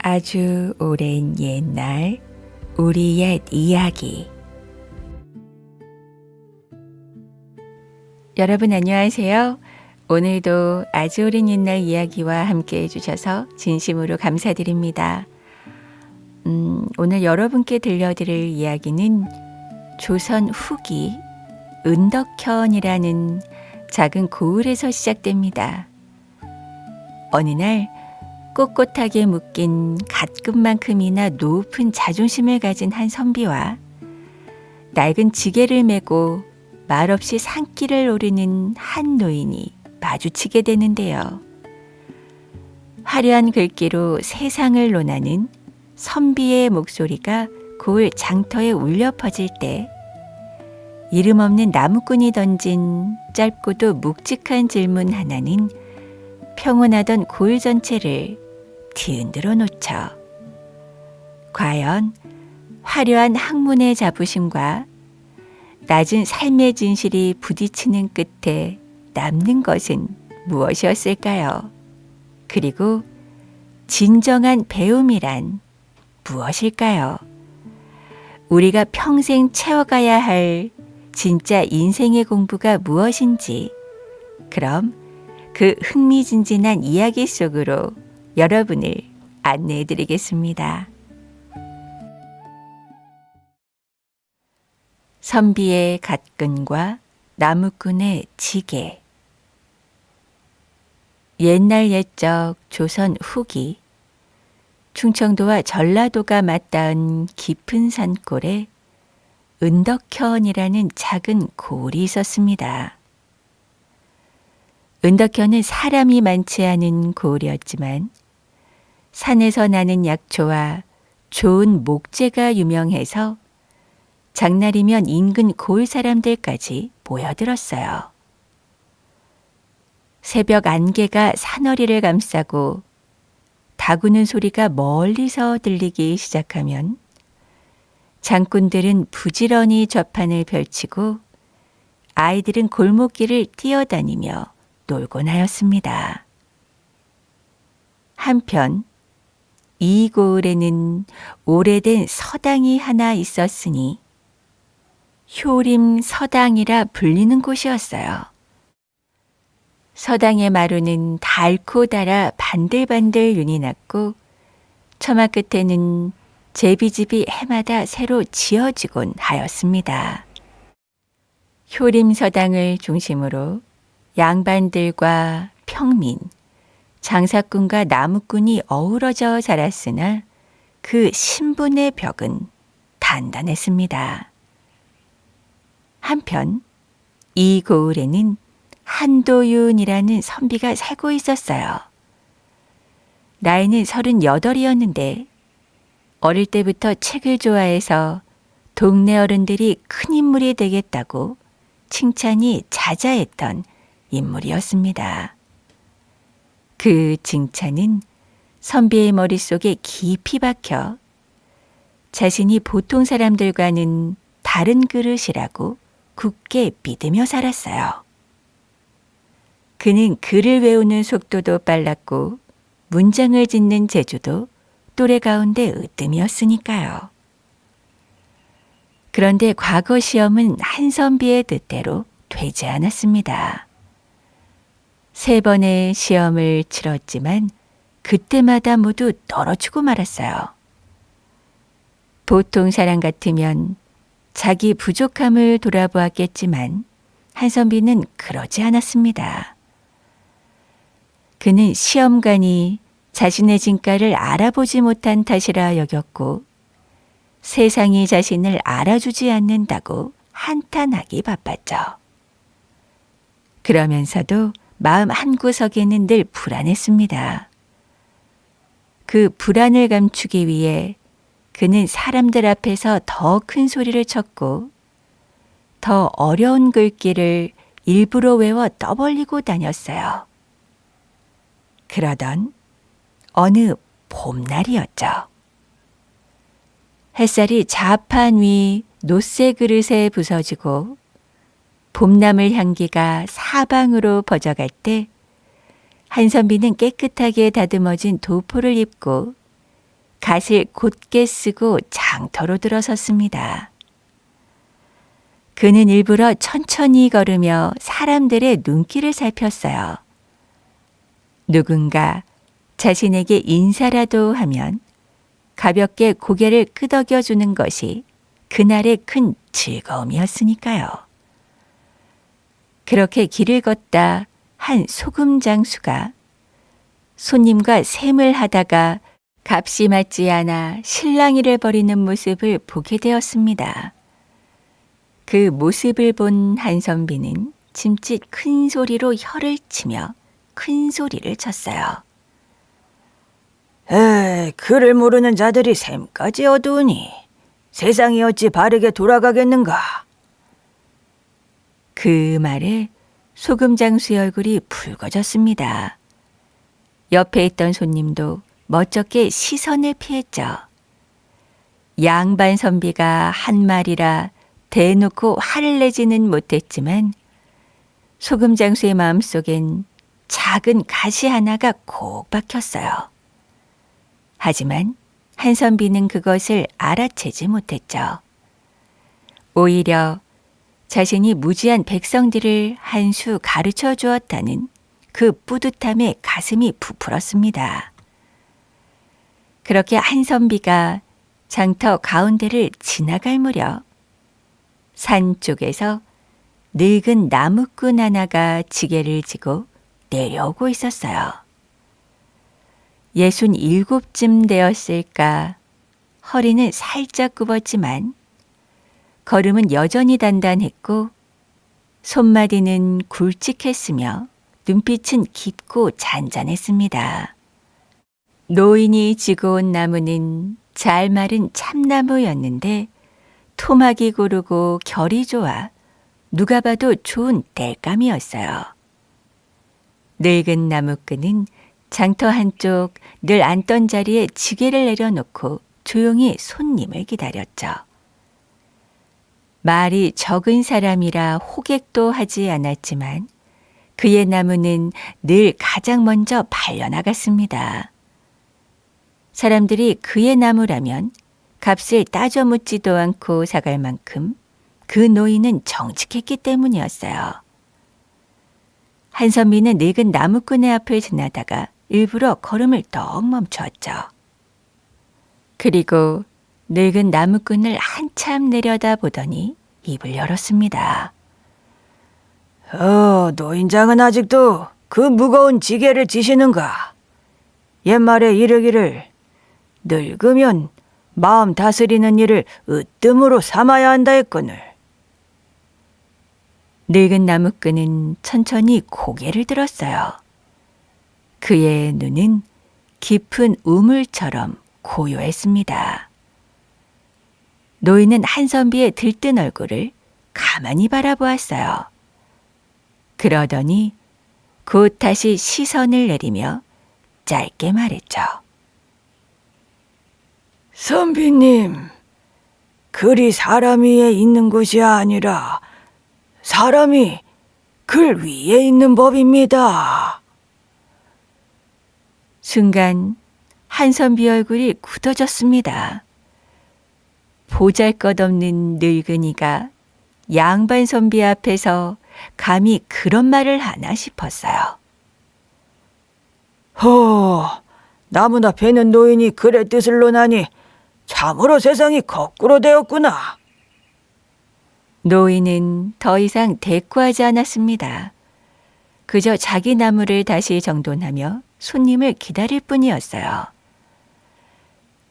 아주 오랜 옛날 우리 옛 이야기. 여러분 안녕하세요. 오늘도 아주 오랜 옛날 이야기와 함께 해주셔서 진심으로 감사드립니다. 오늘 여러분께 들려드릴 이야기는 조선 후기 은덕현이라는 작은 고을에서 시작됩니다. 어느 날 꼿꼿하게 묶인 갓급만큼이나 높은 자존심을 가진 한 선비와 낡은 지게를 메고 말없이 산길을 오르는 한 노인이 마주치게 되는데요. 화려한 글귀로 세상을 논하는 선비의 목소리가 고을 장터에 울려 퍼질 때 이름 없는 나무꾼이 던진 짧고도 묵직한 질문 하나는 평온하던 고을 전체를 뒤흔들어 놓죠. 과연 화려한 학문의 자부심과 낮은 삶의 진실이 부딪히는 끝에 남는 것은 무엇이었을까요? 그리고 진정한 배움이란 무엇일까요? 우리가 평생 채워가야 할 진짜 인생의 공부가 무엇인지, 그럼 그 흥미진진한 이야기 속으로 여러분을 안내해 드리겠습니다. 선비의 갓근과 나무꾼의 지게. 옛날 옛적 조선 후기, 충청도와 전라도가 맞닿은 깊은 산골에 은덕현이라는 작은 고을이 있었습니다. 은덕현은 사람이 많지 않은 고을이었지만 산에서 나는 약초와 좋은 목재가 유명해서 장날이면 인근 고을 사람들까지 모여들었어요. 새벽 안개가 산허리를 감싸고 다구는 소리가 멀리서 들리기 시작하면 장꾼들은 부지런히 좌판을 펼치고 아이들은 골목길을 뛰어다니며 놀곤 하였습니다. 한편 이 고을에는 오래된 서당이 하나 있었으니 효림 서당이라 불리는 곳이었어요. 서당의 마루는 닳고 닳아 반들반들 윤이 났고 처마 끝에는 제비집이 해마다 새로 지어지곤 하였습니다. 효림 서당을 중심으로 양반들과 평민, 장사꾼과 나무꾼이 어우러져 자랐으나 그 신분의 벽은 단단했습니다. 한편 이 고을에는 한도윤이라는 선비가 살고 있었어요. 나이는 38이었는데 어릴 때부터 책을 좋아해서 동네 어른들이 큰 인물이 되겠다고 칭찬이 자자했던 인물이었습니다. 그 칭찬은 선비의 머릿속에 깊이 박혀 자신이 보통 사람들과는 다른 그릇이라고 굳게 믿으며 살았어요. 그는 글을 외우는 속도도 빨랐고 문장을 짓는 재주도 또래 가운데 으뜸이었으니까요. 그런데 과거 시험은 한 선비의 뜻대로 되지 않았습니다. 3번의 시험을 치렀지만 그때마다 모두 떨어지고 말았어요. 보통 사람 같으면 자기 부족함을 돌아보았겠지만 한선비는 그러지 않았습니다. 그는 시험관이 자신의 진가를 알아보지 못한 탓이라 여겼고 세상이 자신을 알아주지 않는다고 한탄하기 바빴죠. 그러면서도 마음 한구석에는 늘 불안했습니다. 그 불안을 감추기 위해 그는 사람들 앞에서 더 큰 소리를 쳤고 더 어려운 글귀를 일부러 외워 떠벌리고 다녔어요. 그러던 어느 봄날이었죠. 햇살이 좌판 위 노쇠 그릇에 부서지고 봄나물 향기가 사방으로 퍼져갈 때 한선비는 깨끗하게 다듬어진 도포를 입고 갓을 곧게 쓰고 장터로 들어섰습니다. 그는 일부러 천천히 걸으며 사람들의 눈길을 살폈어요. 누군가 자신에게 인사라도 하면 가볍게 고개를 끄덕여 주는 것이 그날의 큰 즐거움이었으니까요. 그렇게 길을 걷다 한 소금 장수가 손님과 셈을 하다가 값이 맞지 않아 실랑이를 벌이는 모습을 보게 되었습니다. 그 모습을 본 한선비는 짐짓 큰 소리로 혀를 치며 큰 소리를 쳤어요. 글을 모르는 자들이 셈까지 어두우니 세상이 어찌 바르게 돌아가겠는가. 그 말에 소금장수의 얼굴이 붉어졌습니다. 옆에 있던 손님도 멋쩍게 시선을 피했죠. 양반 선비가 한 말이라 대놓고 화를 내지는 못했지만 소금장수의 마음속엔 작은 가시 하나가 콕 박혔어요. 하지만 한선비는 그것을 알아채지 못했죠. 오히려 자신이 무지한 백성들을 한 수 가르쳐 주었다는 그 뿌듯함에 가슴이 부풀었습니다. 그렇게 한선비가 장터 가운데를 지나갈 무렵 산 쪽에서 늙은 나무꾼 하나가 지게를 지고 내려오고 있었어요. 67쯤 되었을까. 허리는 살짝 굽었지만 걸음은 여전히 단단했고 손마디는 굵직했으며 눈빛은 깊고 잔잔했습니다. 노인이 지고 온 나무는 잘 마른 참나무였는데 토막이 고르고 결이 좋아 누가 봐도 좋은 땔감이었어요. 늙은 나무꾼은 장터 한쪽 늘 앉던 자리에 지게를 내려놓고 조용히 손님을 기다렸죠. 말이 적은 사람이라 호객도 하지 않았지만 그의 나무는 늘 가장 먼저 발려나갔습니다. 사람들이 그의 나무라면 값을 따져 묻지도 않고 사갈 만큼 그 노인은 정직했기 때문이었어요. 한선비는 늙은 나무꾼의 앞을 지나다가 일부러 걸음을 떡 멈추었죠. 그리고 늙은 나무꾼을 한참 내려다보더니 입을 열었습니다. 노인장은 아직도 그 무거운 지게를 지시는가? 옛말에 이르기를 늙으면 마음 다스리는 일을 으뜸으로 삼아야 한다 했거늘. 늙은 나무꾼은 천천히 고개를 들었어요. 그의 눈은 깊은 우물처럼 고요했습니다. 노인은 한선비의 들뜬 얼굴을 가만히 바라보았어요. 그러더니 곧 다시 시선을 내리며 짧게 말했죠. 선비님, 글이 사람 위에 있는 것이 아니라 사람이 글 위에 있는 법입니다. 순간 한선비 얼굴이 굳어졌습니다. 보잘것없는 늙은이가 양반 선비 앞에서 감히 그런 말을 하나 싶었어요. 나무나 베는 노인이 글의 뜻을 논하니 참으로 세상이 거꾸로 되었구나. 노인은 더 이상 대꾸하지 않았습니다. 그저 자기 나무를 다시 정돈하며 손님을 기다릴 뿐이었어요.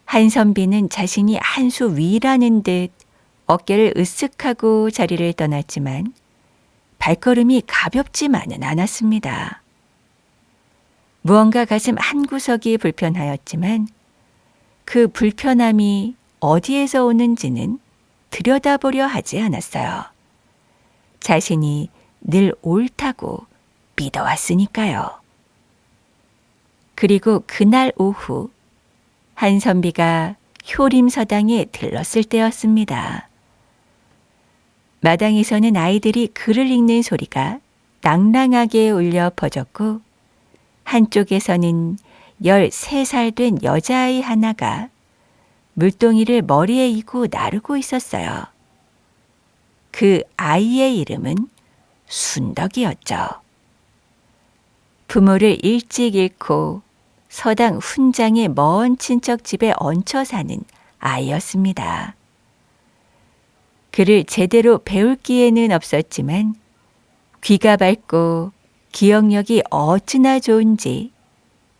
한선비는 자신이 한 수 위라는 듯 어깨를 으쓱하고 자리를 떠났지만 발걸음이 가볍지만은 않았습니다. 무언가 가슴 한구석이 불편하였지만 그 불편함이 어디에서 오는지는 들여다보려 하지 않았어요. 자신이 늘 옳다고 믿어왔으니까요. 그리고 그날 오후 한선비가 효림서당에 들렀을 때였습니다. 마당에서는 아이들이 글을 읽는 소리가 낭랑하게 울려 퍼졌고 한쪽에서는 13살 된 여자아이 하나가 물동이를 머리에 이고 나르고 있었어요. 그 아이의 이름은 순덕이었죠. 부모를 일찍 잃고 서당 훈장의 먼 친척 집에 얹혀 사는 아이였습니다. 그를 제대로 배울 기회는 없었지만 귀가 밝고 기억력이 어찌나 좋은지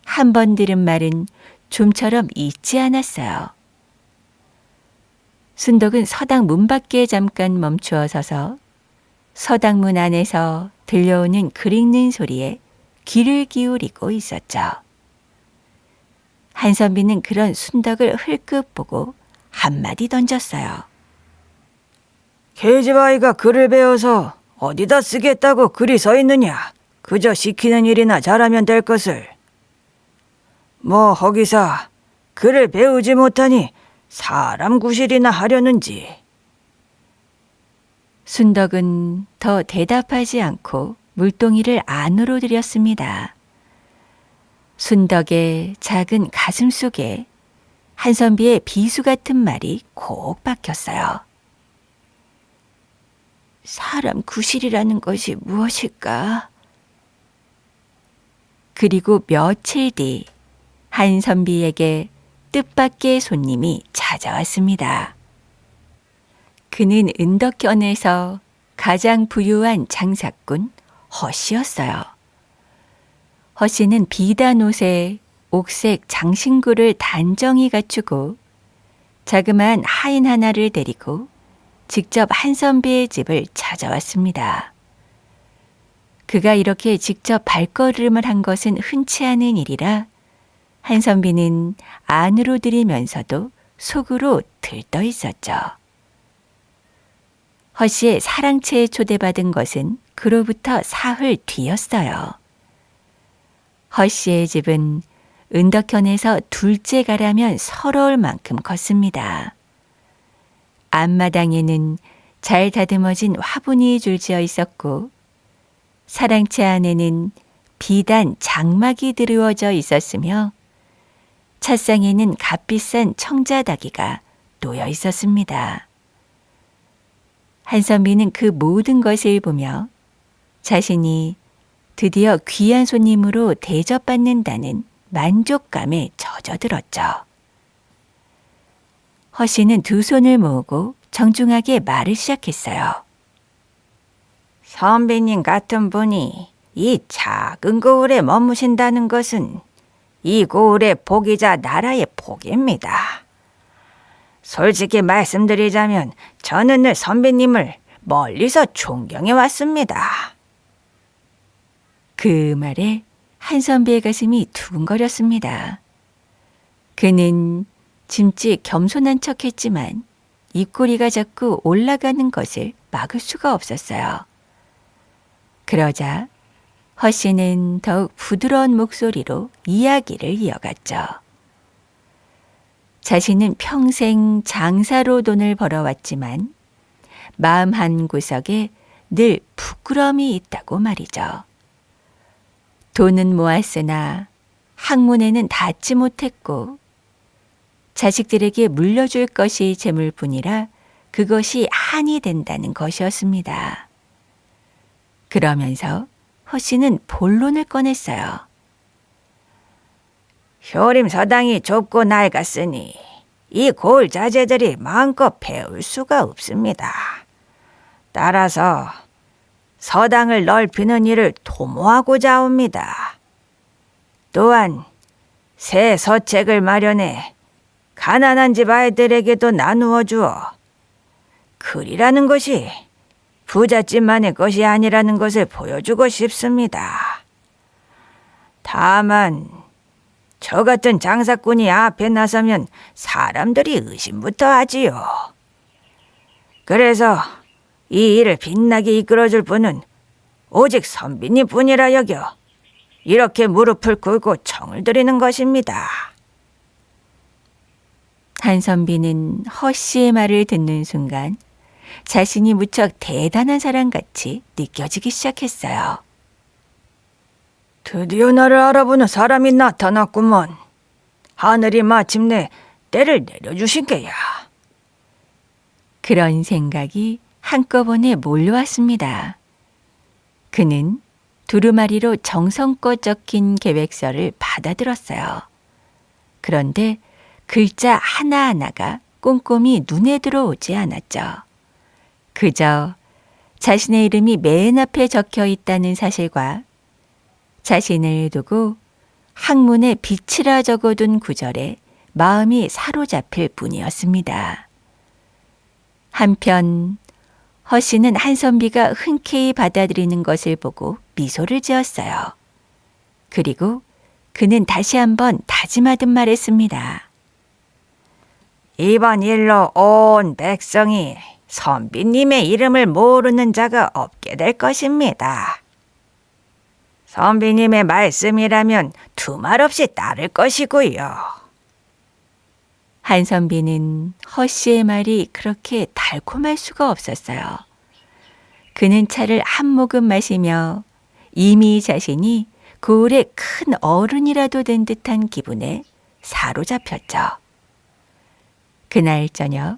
한 번 들은 말은 좀처럼 잊지 않았어요. 순덕은 서당 문 밖에 잠깐 멈추어 서서 서당문 안에서 들려오는 글 읽는 소리에 귀를 기울이고 있었죠. 한선비는 그런 순덕을 흘끗 보고 한마디 던졌어요. 계집 아이가 글을 배워서 어디다 쓰겠다고 글이 서 있느냐. 그저 시키는 일이나 잘하면 될 것을. 뭐 허기사 글을 배우지 못하니 사람 구실이나 하려는지. 순덕은 더 대답하지 않고 물동이를 안으로 들였습니다. 순덕의 작은 가슴 속에 한선비의 비수 같은 말이 콕 박혔어요. 사람 구실이라는 것이 무엇일까? 그리고 며칠 뒤 한선비에게 뜻밖의 손님이 찾아왔습니다. 그는 은덕현에서 가장 부유한 장사꾼 허씨였어요. 허씨는 비단 옷에 옥색 장신구를 단정히 갖추고 자그마한 하인 하나를 데리고 직접 한선비의 집을 찾아왔습니다. 그가 이렇게 직접 발걸음을 한 것은 흔치 않은 일이라 한선비는 안으로 들이면서도 속으로 들떠 있었죠. 허씨의 사랑채에 초대받은 것은 그로부터 사흘 뒤였어요. 허씨의 집은 은덕현에서 둘째 가라면 서러울 만큼 컸습니다. 앞마당에는 잘 다듬어진 화분이 줄지어 있었고 사랑채 안에는 비단 장막이 드루어져 있었으며 찻상에는 값비싼 청자다기가 놓여 있었습니다. 한선비는 그 모든 것을 보며 자신이 드디어 귀한 손님으로 대접받는다는 만족감에 젖어들었죠. 허씨는 두 손을 모으고 정중하게 말을 시작했어요. 선비님 같은 분이 이 작은 고을에 머무신다는 것은 이 고을의 복이자 나라의 복입니다. 솔직히 말씀드리자면 저는 늘 선비님을 멀리서 존경해 왔습니다. 그 말에 한선비의 가슴이 두근거렸습니다. 그는 짐짓 겸손한 척했지만 입꼬리가 자꾸 올라가는 것을 막을 수가 없었어요. 그러자 허씨는 더욱 부드러운 목소리로 이야기를 이어갔죠. 자신은 평생 장사로 돈을 벌어왔지만 마음 한 구석에 늘 부끄러움이 있다고 말이죠. 돈은 모았으나 학문에는 닿지 못했고 자식들에게 물려줄 것이 재물뿐이라 그것이 한이 된다는 것이었습니다. 그러면서 허씨는 본론을 꺼냈어요. 효림 서당이 좁고 낡았으니 이 고을 자제들이 마음껏 배울 수가 없습니다. 따라서 서당을 넓히는 일을 도모하고자 합니다. 또한 새 서책을 마련해 가난한 집 아이들에게도 나누어 주어 글이라는 것이 부잣집만의 것이 아니라는 것을 보여주고 싶습니다. 다만 저 같은 장사꾼이 앞에 나서면 사람들이 의심부터 하지요. 그래서 이 일을 빛나게 이끌어줄 분은 오직 선비님 뿐이라 여겨 이렇게 무릎을 꿇고 청을 드리는 것입니다. 한선비는 허씨의 말을 듣는 순간 자신이 무척 대단한 사람같이 느껴지기 시작했어요. 드디어 나를 알아보는 사람이 나타났구먼. 하늘이 마침내 때를 내려주신 게야. 그런 생각이 한꺼번에 몰려왔습니다. 그는 두루마리로 정성껏 적힌 계획서를 받아들었어요. 그런데 글자 하나하나가 꼼꼼히 눈에 들어오지 않았죠. 그저 자신의 이름이 맨 앞에 적혀 있다는 사실과 자신을 두고 학문에 빛이라 적어둔 구절에 마음이 사로잡힐 뿐이었습니다. 한편 허 씨는 한선비가 흔쾌히 받아들이는 것을 보고 미소를 지었어요. 그리고 그는 다시 한번 다짐하듯 말했습니다. 이번 일로 온 백성이 선비님의 이름을 모르는 자가 없게 될 것입니다. 선비님의 말씀이라면 두말 없이 따를 것이고요. 한선비는 허 씨의 말이 그렇게 달콤할 수가 없었어요. 그는 차를 한 모금 마시며 이미 자신이 고을의 큰 어른이라도 된 듯한 기분에 사로잡혔죠. 그날 저녁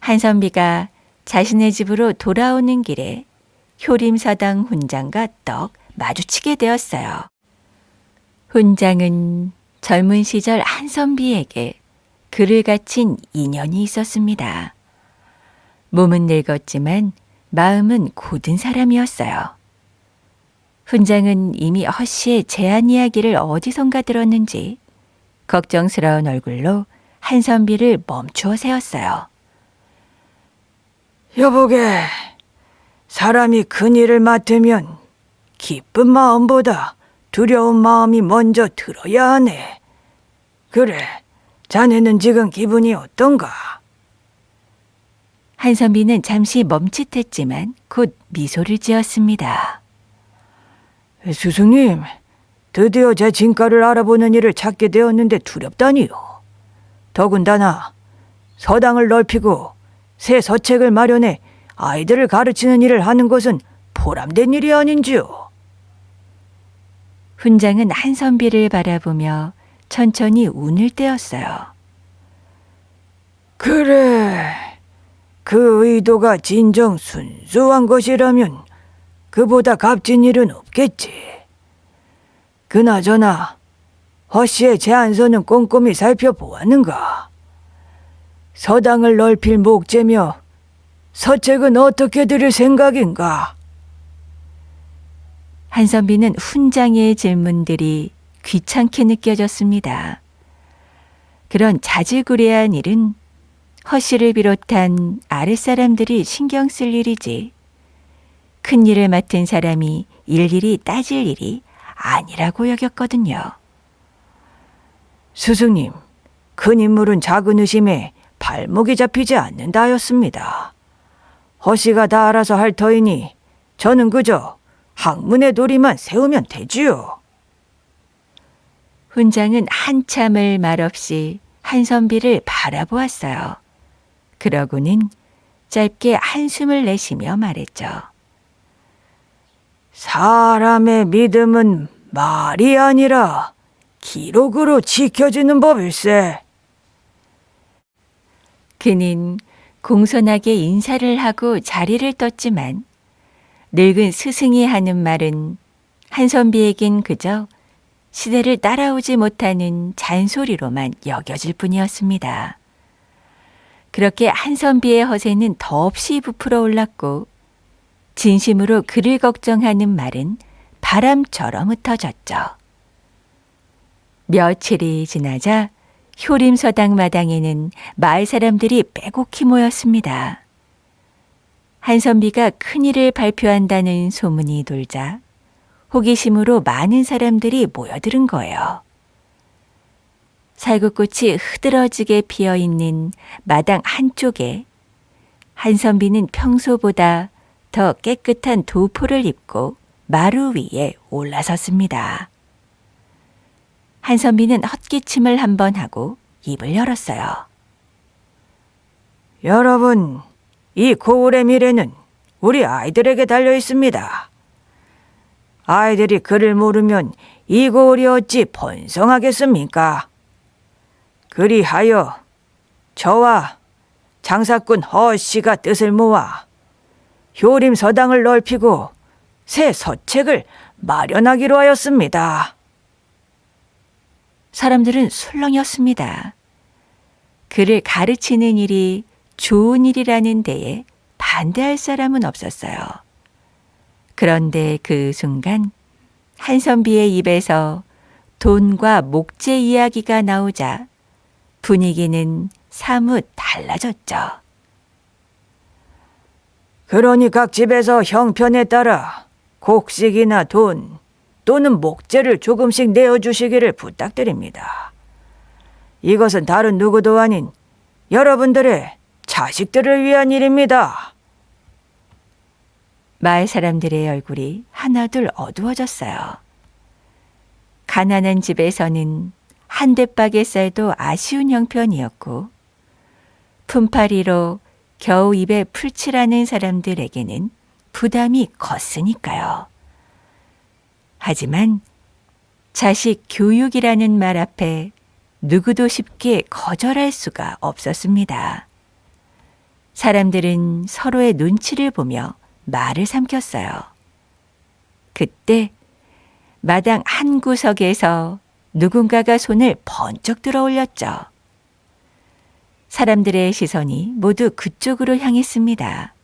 한선비가 자신의 집으로 돌아오는 길에 효림사당 훈장과 떡 마주치게 되었어요. 훈장은 젊은 시절 한선비에게 그를 갖춘 인연이 있었습니다. 몸은 늙었지만 마음은 고든 사람이었어요. 훈장은 이미 허 씨의 재한 이야기를 어디선가 들었는지 걱정스러운 얼굴로 한선비를 멈추어 세웠어요. 여보게, 사람이 큰 일을 맡으면 기쁜 마음보다 두려운 마음이 먼저 들어야 하네. 그래, 자네는 지금 기분이 어떤가? 한선비는 잠시 멈칫했지만 곧 미소를 지었습니다. 스승님, 드디어 제 진가를 알아보는 일을 찾게 되었는데 두렵다니요. 더군다나 서당을 넓히고 새 서책을 마련해 아이들을 가르치는 일을 하는 것은 보람된 일이 아닌지요. 훈장은 한선비를 바라보며 천천히 운을 떼었어요. 그래, 그 의도가 진정 순수한 것이라면 그보다 값진 일은 없겠지. 그나저나 허 씨의 제안서는 꼼꼼히 살펴보았는가? 서당을 넓힐 목재며 서책은 어떻게 들을 생각인가? 한선비는 훈장의 질문들이 귀찮게 느껴졌습니다. 그런 자질구레한 일은 허 씨를 비롯한 아랫사람들이 신경 쓸 일이지 큰 일을 맡은 사람이 일일이 따질 일이 아니라고 여겼거든요. 스승님, 큰 인물은 작은 의심에 발목이 잡히지 않는다 하였습니다. 허 씨가 다 알아서 할 터이니 저는 그저 학문의 도리만 세우면 되지요. 훈장은 한참을 말없이 한선비를 바라보았어요. 그러고는 짧게 한숨을 내쉬며 말했죠. 사람의 믿음은 말이 아니라 기록으로 지켜지는 법일세. 그는 공손하게 인사를 하고 자리를 떴지만 늙은 스승이 하는 말은 한선비에겐 그저 시대를 따라오지 못하는 잔소리로만 여겨질 뿐이었습니다. 그렇게 한선비의 허세는 더없이 부풀어 올랐고 진심으로 그를 걱정하는 말은 바람처럼 흩어졌죠. 며칠이 지나자 효림서당 마당에는 마을 사람들이 빼곡히 모였습니다. 한선비가 큰일을 발표한다는 소문이 돌자 호기심으로 많은 사람들이 모여들은 거예요. 살구꽃이 흐드러지게 피어있는 마당 한쪽에 한선비는 평소보다 더 깨끗한 도포를 입고 마루 위에 올라섰습니다. 한선비는 헛기침을 한번 하고 입을 열었어요. 여러분, 이 고을의 미래는 우리 아이들에게 달려 있습니다. 아이들이 글을 모르면 이 고을이 어찌 번성하겠습니까? 그리하여 저와 장사꾼 허씨가 뜻을 모아 효림 서당을 넓히고 새 서책을 마련하기로 하였습니다. 사람들은 술렁였습니다. 그를 가르치는 일이 좋은 일이라는 데에 반대할 사람은 없었어요. 그런데 그 순간 한선비의 입에서 돈과 목재 이야기가 나오자 분위기는 사뭇 달라졌죠. 그러니 각 집에서 형편에 따라 곡식이나 돈 또는 목재를 조금씩 내어주시기를 부탁드립니다. 이것은 다른 누구도 아닌 여러분들의 자식들을 위한 일입니다. 마을 사람들의 얼굴이 하나둘 어두워졌어요. 가난한 집에서는 한 대박의 쌀도 아쉬운 형편이었고 품팔이로 겨우 입에 풀칠하는 사람들에게는 부담이 컸으니까요. 하지만 자식 교육이라는 말 앞에 누구도 쉽게 거절할 수가 없었습니다. 사람들은 서로의 눈치를 보며 말을 삼켰어요. 그때 마당 한 구석에서 누군가가 손을 번쩍 들어 올렸죠. 사람들의 시선이 모두 그쪽으로 향했습니다.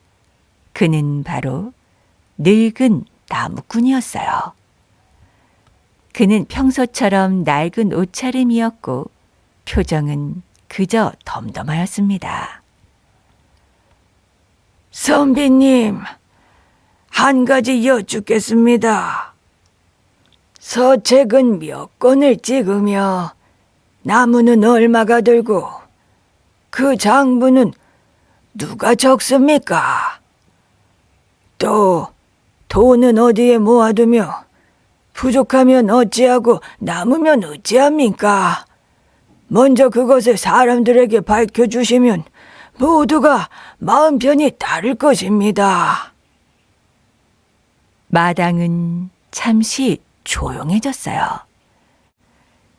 그는 바로 늙은 나무꾼이었어요. 그는 평소처럼 낡은 옷차림이었고 표정은 그저 덤덤하였습니다. 선비님, 한 가지 여쭙겠습니다. 서책은 몇 권을 찍으며 나무는 얼마가 들고 그 장부는 누가 적습니까? 또 돈은 어디에 모아두며 부족하면 어찌하고 남으면 어찌합니까? 먼저 그것을 사람들에게 밝혀주시면 모두가 마음 편히 따를 것입니다. 마당은 잠시 조용해졌어요.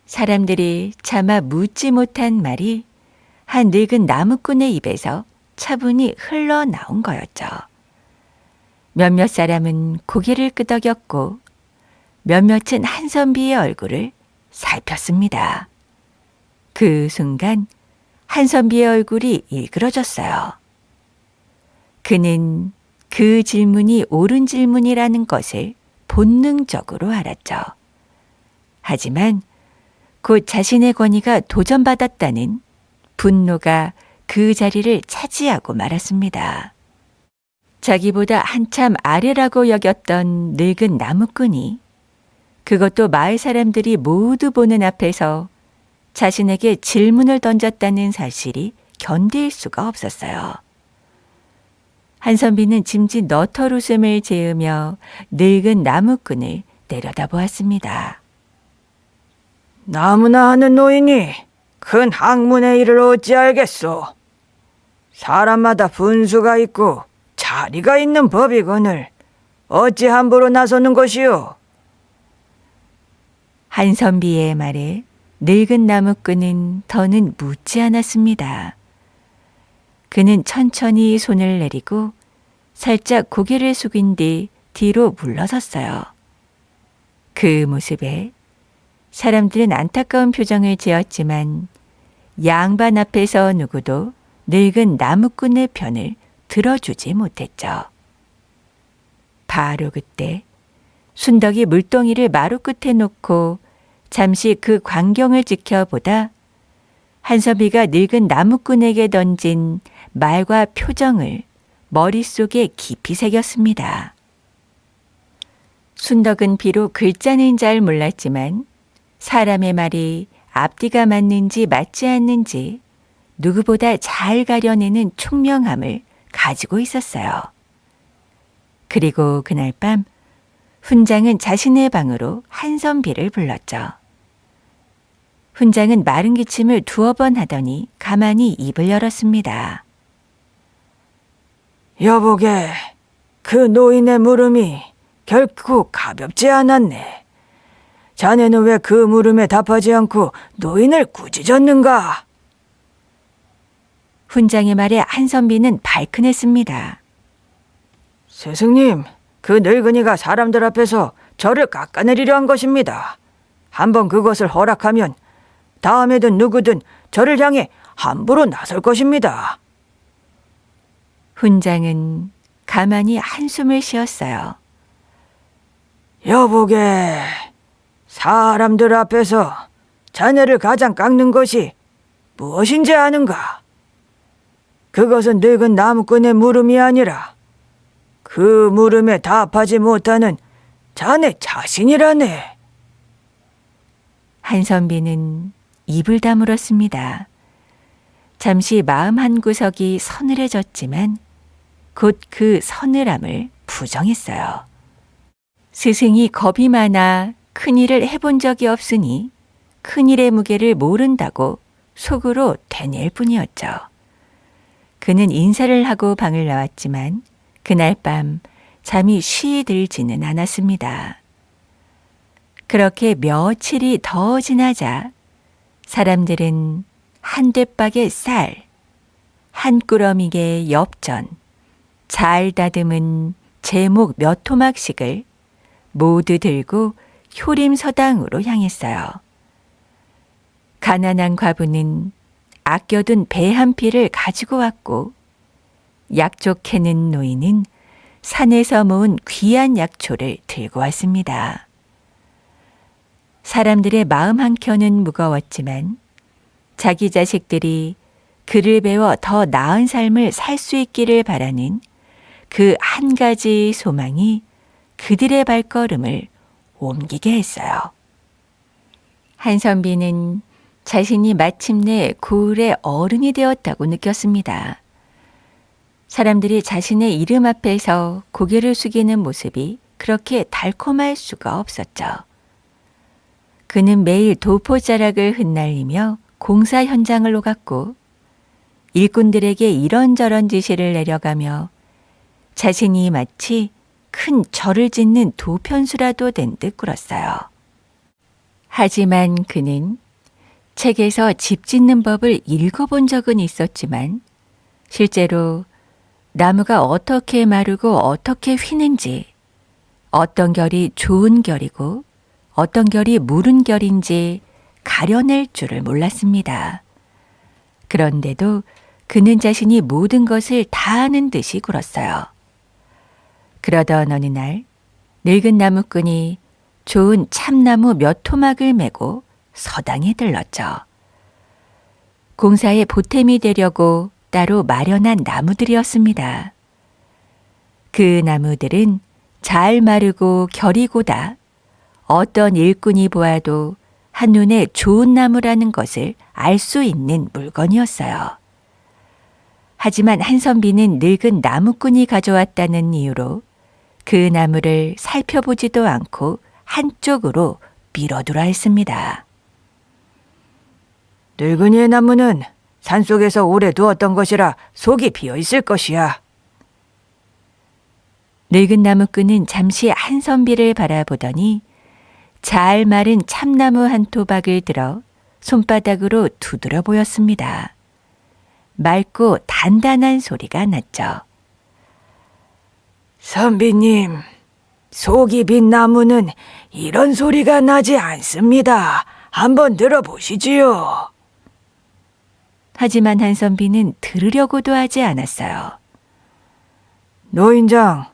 사람들이 차마 묻지 못한 말이 한 늙은 나무꾼의 입에서 차분히 흘러나온 거였죠. 몇몇 사람은 고개를 끄덕였고 몇몇은 한선비의 얼굴을 살폈습니다. 그 순간 한선비의 얼굴이 일그러졌어요. 그는 그 질문이 옳은 질문이라는 것을 본능적으로 알았죠. 하지만 곧 자신의 권위가 도전받았다는 분노가 그 자리를 차지하고 말았습니다. 자기보다 한참 아래라고 여겼던 늙은 나무꾼이 그것도 마을 사람들이 모두 보는 앞에서 자신에게 질문을 던졌다는 사실이 견딜 수가 없었어요. 한선비는 짐짓 너털 웃음을 지으며 늙은 나무꾼을 내려다보았습니다. 나무나 하는 노인이 큰 학문의 일을 어찌 알겠소? 사람마다 분수가 있고 자리가 있는 법이거늘 어찌 함부로 나서는 것이오? 한선비의 말에 늙은 나무꾼은 더는 묻지 않았습니다. 그는 천천히 손을 내리고 살짝 고개를 숙인 뒤 뒤로 물러섰어요. 그 모습에 사람들은 안타까운 표정을 지었지만 양반 앞에서 누구도 늙은 나무꾼의 편을 들어주지 못했죠. 바로 그때 순덕이 물동이를 마루 끝에 놓고 잠시 그 광경을 지켜보다 한선비가 늙은 나무꾼에게 던진 말과 표정을 머릿속에 깊이 새겼습니다. 순덕은 비록 글자는 잘 몰랐지만 사람의 말이 앞뒤가 맞는지 맞지 않는지 누구보다 잘 가려내는 총명함을 가지고 있었어요. 그리고 그날 밤 훈장은 자신의 방으로 한선비를 불렀죠. 훈장은 마른 기침을 2번 하더니 가만히 입을 열었습니다. 여보게, 그 노인의 물음이 결코 가볍지 않았네. 자네는 왜 그 물음에 답하지 않고 노인을 꾸짖었는가? 훈장의 말에 한선비는 발끈했습니다. 스승님, 그 늙은이가 사람들 앞에서 저를 깎아내리려 한 것입니다. 한번 그것을 허락하면 다음에든 누구든 저를 향해 함부로 나설 것입니다. 훈장은 가만히 한숨을 쉬었어요. 여보게, 사람들 앞에서 자네를 가장 깎는 것이 무엇인지 아는가? 그것은 늙은 나무꾼의 물음이 아니라 그 물음에 답하지 못하는 자네 자신이라네. 한선비는 입을 다물었습니다. 잠시 마음 한구석이 서늘해졌지만 곧 그 서늘함을 부정했어요. 스승이 겁이 많아 큰일을 해본 적이 없으니 큰일의 무게를 모른다고 속으로 되뇌일 뿐이었죠. 그는 인사를 하고 방을 나왔지만 그날 밤 잠이 쉬이 들지는 않았습니다. 그렇게 며칠이 더 지나자 사람들은 한 대박의 쌀, 한 꾸러미의 엽전, 잘 다듬은 제목 몇 토막씩을 모두 들고 효림서당으로 향했어요. 가난한 과부는 아껴둔 배 한 피를 가지고 왔고 약초 캐는 노인은 산에서 모은 귀한 약초를 들고 왔습니다. 사람들의 마음 한켠은 무거웠지만 자기 자식들이 글을 배워 더 나은 삶을 살 수 있기를 바라는 그 한 가지 소망이 그들의 발걸음을 옮기게 했어요. 한선비는 자신이 마침내 고을의 어른이 되었다고 느꼈습니다. 사람들이 자신의 이름 앞에서 고개를 숙이는 모습이 그렇게 달콤할 수가 없었죠. 그는 매일 도포자락을 흩날리며 공사 현장을 오갔고 일꾼들에게 이런저런 지시를 내려가며 자신이 마치 큰 절을 짓는 도편수라도 된 듯 굴었어요. 하지만 그는 책에서 집 짓는 법을 읽어본 적은 있었지만 실제로 나무가 어떻게 마르고 어떻게 휘는지, 어떤 결이 좋은 결이고 어떤 결이 무른 결인지 가려낼 줄을 몰랐습니다. 그런데도 그는 자신이 모든 것을 다 아는 듯이 굴었어요. 그러던 어느 날 늙은 나무꾼이 좋은 참나무 몇 토막을 메고 서당에 들렀죠. 공사에 보탬이 되려고 따로 마련한 나무들이었습니다. 그 나무들은 잘 마르고 결이 고다 어떤 일꾼이 보아도 한눈에 좋은 나무라는 것을 알 수 있는 물건이었어요. 하지만 한선비는 늙은 나무꾼이 가져왔다는 이유로 그 나무를 살펴보지도 않고 한쪽으로 밀어두라 했습니다. 늙은이의 나무는 산속에서 오래 두었던 것이라 속이 비어 있을 것이야. 늙은 나무꾼은 잠시 한선비를 바라보더니 잘 마른 참나무 한 토박을 들어 손바닥으로 두드려 보였습니다. 맑고 단단한 소리가 났죠. 선비님, 속이 빈 나무는 이런 소리가 나지 않습니다. 한번 들어보시지요. 하지만 한선비는 들으려고도 하지 않았어요. 노인장,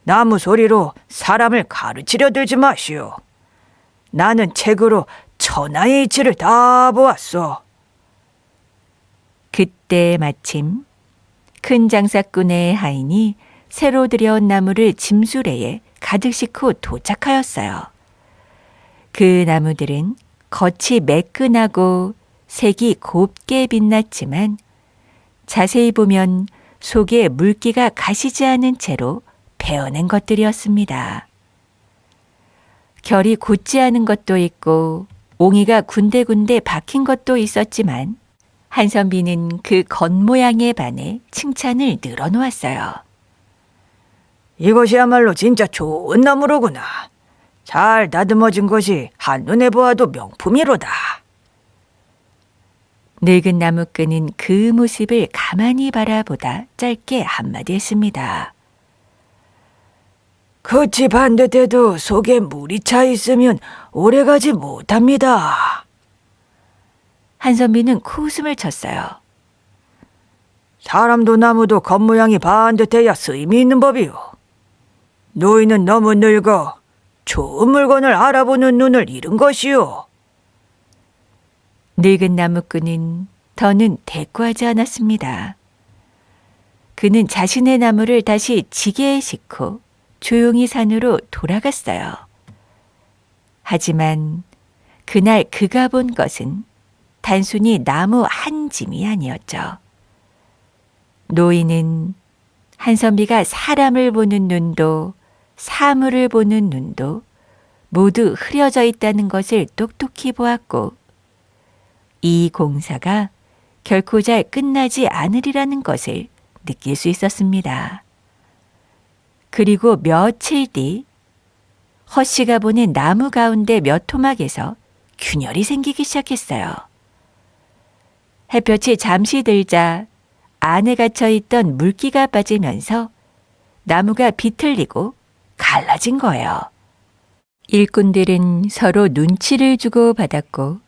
나무 소리로 사람을 가르치려 들지 마시오. 나는 책으로 천하의 이치를 다 보았소. 그때 마침 큰 장사꾼의 하인이 새로 들여온 나무를 짐수레에 가득 싣고 도착하였어요. 그 나무들은 겉이 매끈하고 색이 곱게 빛났지만 자세히 보면 속에 물기가 가시지 않은 채로 베어낸 것들이었습니다. 결이 곧지 않은 것도 있고 옹이가 군데군데 박힌 것도 있었지만 한선비는 그 겉모양에 반해 칭찬을 늘어놓았어요. 이것이야말로 진짜 좋은 나무로구나. 잘 다듬어진 것이 한눈에 보아도 명품이로다. 늙은 나무꾼은 그 모습을 가만히 바라보다 짧게 한마디 했습니다. 끝이 반듯해도 속에 물이 차 있으면 오래가지 못합니다. 한선비는 코웃음을 쳤어요. 사람도 나무도 겉모양이 반듯해야 쓰임이 있는 법이오. 노인은 너무 늙어 좋은 물건을 알아보는 눈을 잃은 것이오. 늙은 나무꾼은 더는 대꾸하지 않았습니다. 그는 자신의 나무를 다시 지게에 싣고 조용히 산으로 돌아갔어요. 하지만 그날 그가 본 것은 단순히 나무 한 짐이 아니었죠. 노인은 한선비가 사람을 보는 눈도 사물을 보는 눈도 모두 흐려져 있다는 것을 똑똑히 보았고 이 공사가 결코 잘 끝나지 않으리라는 것을 느낄 수 있었습니다. 그리고 며칠 뒤 허씨가 보낸 나무 가운데 몇 토막에서 균열이 생기기 시작했어요. 햇볕이 잠시 들자 안에 갇혀있던 물기가 빠지면서 나무가 비틀리고 갈라진 거예요. 일꾼들은 서로 눈치를 주고 받았고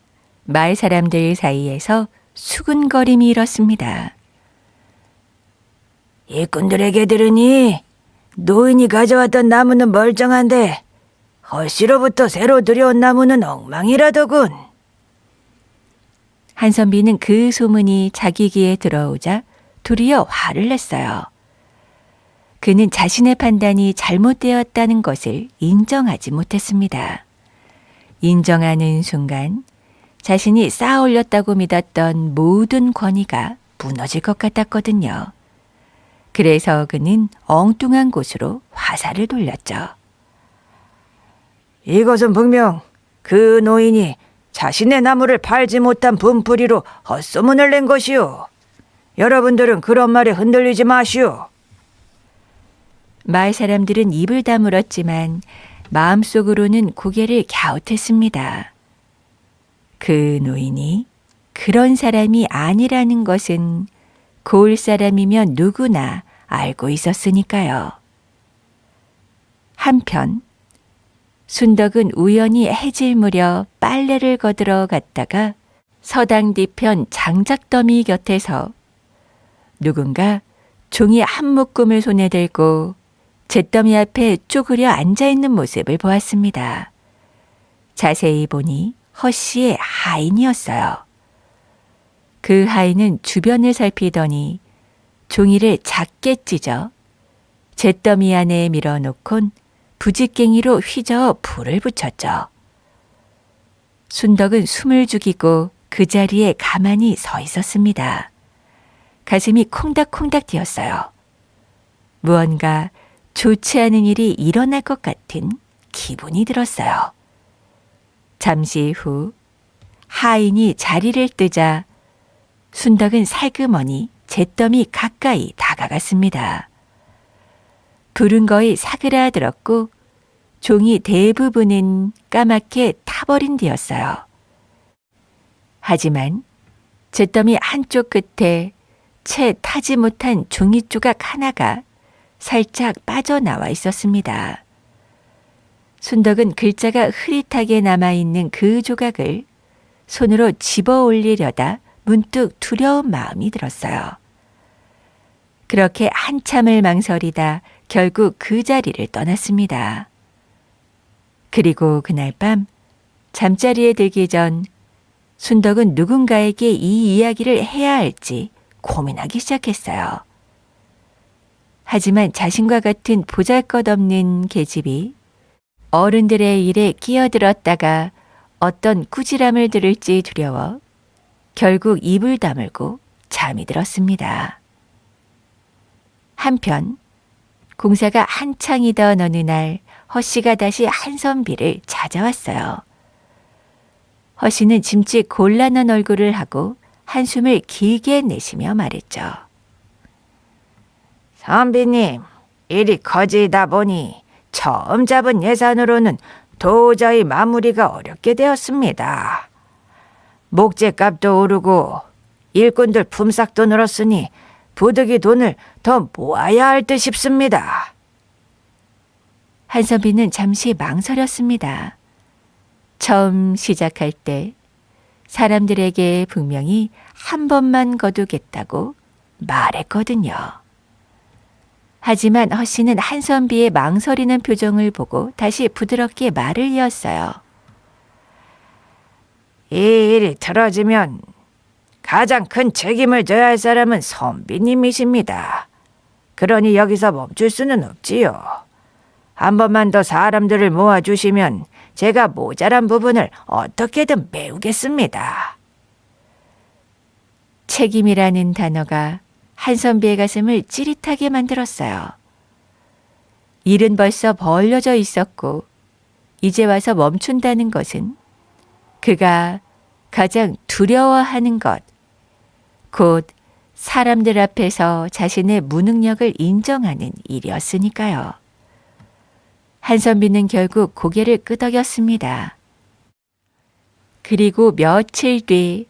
마을 사람들 사이에서 수군거림이 일었습니다. 일꾼들에게 들으니 노인이 가져왔던 나무는 멀쩡한데 허씨로부터 새로 들여온 나무는 엉망이라더군. 한선비는 그 소문이 자기 귀에 들어오자 도리어 화를 냈어요. 그는 자신의 판단이 잘못되었다는 것을 인정하지 못했습니다. 인정하는 순간 자신이 쌓아 올렸다고 믿었던 모든 권위가 무너질 것 같았거든요. 그래서 그는 엉뚱한 곳으로 화살을 돌렸죠. 이것은 분명 그 노인이 자신의 나무를 팔지 못한 분풀이로 헛소문을 낸 것이오. 여러분들은 그런 말에 흔들리지 마시오. 마을 사람들은 입을 다물었지만 마음속으로는 고개를 갸웃했습니다. 그 노인이 그런 사람이 아니라는 것은 고을 사람이면 누구나 알고 있었으니까요. 한편 순덕은 우연히 해질 무렵 빨래를 거들어 갔다가 서당 뒤편 장작더미 곁에서 누군가 종이 한 묶음을 손에 들고 잿더미 앞에 쪼그려 앉아있는 모습을 보았습니다. 자세히 보니 허씨의 하인이었어요. 그 하인은 주변을 살피더니 종이를 작게 찢어 잿더미 안에 밀어놓곤 부직갱이로 휘저어 불을 붙였죠. 순덕은 숨을 죽이고 그 자리에 가만히 서 있었습니다. 가슴이 콩닥콩닥 뛰었어요. 무언가 좋지 않은 일이 일어날 것 같은 기분이 들었어요. 잠시 후 하인이 자리를 뜨자 순덕은 살그머니 잿더미 가까이 다가갔습니다. 불은 거의 사그라들었고 종이 대부분은 까맣게 타버린 뒤였어요. 하지만 잿더미 한쪽 끝에 채 타지 못한 종이 조각 하나가 살짝 빠져나와 있었습니다. 순덕은 글자가 흐릿하게 남아있는 그 조각을 손으로 집어 올리려다 문득 두려운 마음이 들었어요. 그렇게 한참을 망설이다 결국 그 자리를 떠났습니다. 그리고 그날 밤 잠자리에 들기 전 순덕은 누군가에게 이 이야기를 해야 할지 고민하기 시작했어요. 하지만 자신과 같은 보잘것없는 계집이 어른들의 일에 끼어들었다가 어떤 꾸지람을 들을지 두려워 결국 입을 다물고 잠이 들었습니다. 한편 공사가 한창이던 어느 날 허씨가 다시 한선비를 찾아왔어요. 허씨는 짐짓 곤란한 얼굴을 하고 한숨을 길게 내쉬며 말했죠. 선비님, 일이 커지다 보니 처음 잡은 예산으로는 도저히 마무리가 어렵게 되었습니다. 목재값도 오르고 일꾼들 품삯도 늘었으니 부득이 돈을 더 모아야 할 듯 싶습니다. 한선비는 잠시 망설였습니다. 처음 시작할 때 사람들에게 분명히 한 번만 거두겠다고 말했거든요. 하지만 허씨는 한선비의 망설이는 표정을 보고 다시 부드럽게 말을 이었어요. 이 일이 틀어지면 가장 큰 책임을 져야 할 사람은 선비님이십니다. 그러니 여기서 멈출 수는 없지요. 한 번만 더 사람들을 모아주시면 제가 모자란 부분을 어떻게든 메우겠습니다. 책임이라는 단어가 한선비의 가슴을 찌릿하게 만들었어요. 일은 벌써 벌려져 있었고 이제 와서 멈춘다는 것은 그가 가장 두려워하는 것, 곧 사람들 앞에서 자신의 무능력을 인정하는 일이었으니까요. 한선비는 결국 고개를 끄덕였습니다. 그리고 며칠 뒤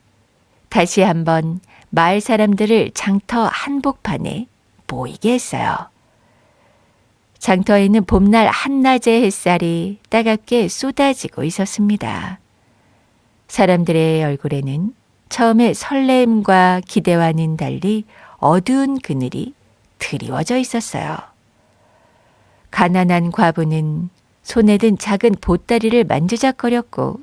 다시 한번 마을 사람들을 장터 한복판에 모이게 했어요. 장터에는 봄날 한낮의 햇살이 따갑게 쏟아지고 있었습니다. 사람들의 얼굴에는 처음에 설렘과 기대와는 달리 어두운 그늘이 드리워져 있었어요. 가난한 과부는 손에 든 작은 보따리를 만지작거렸고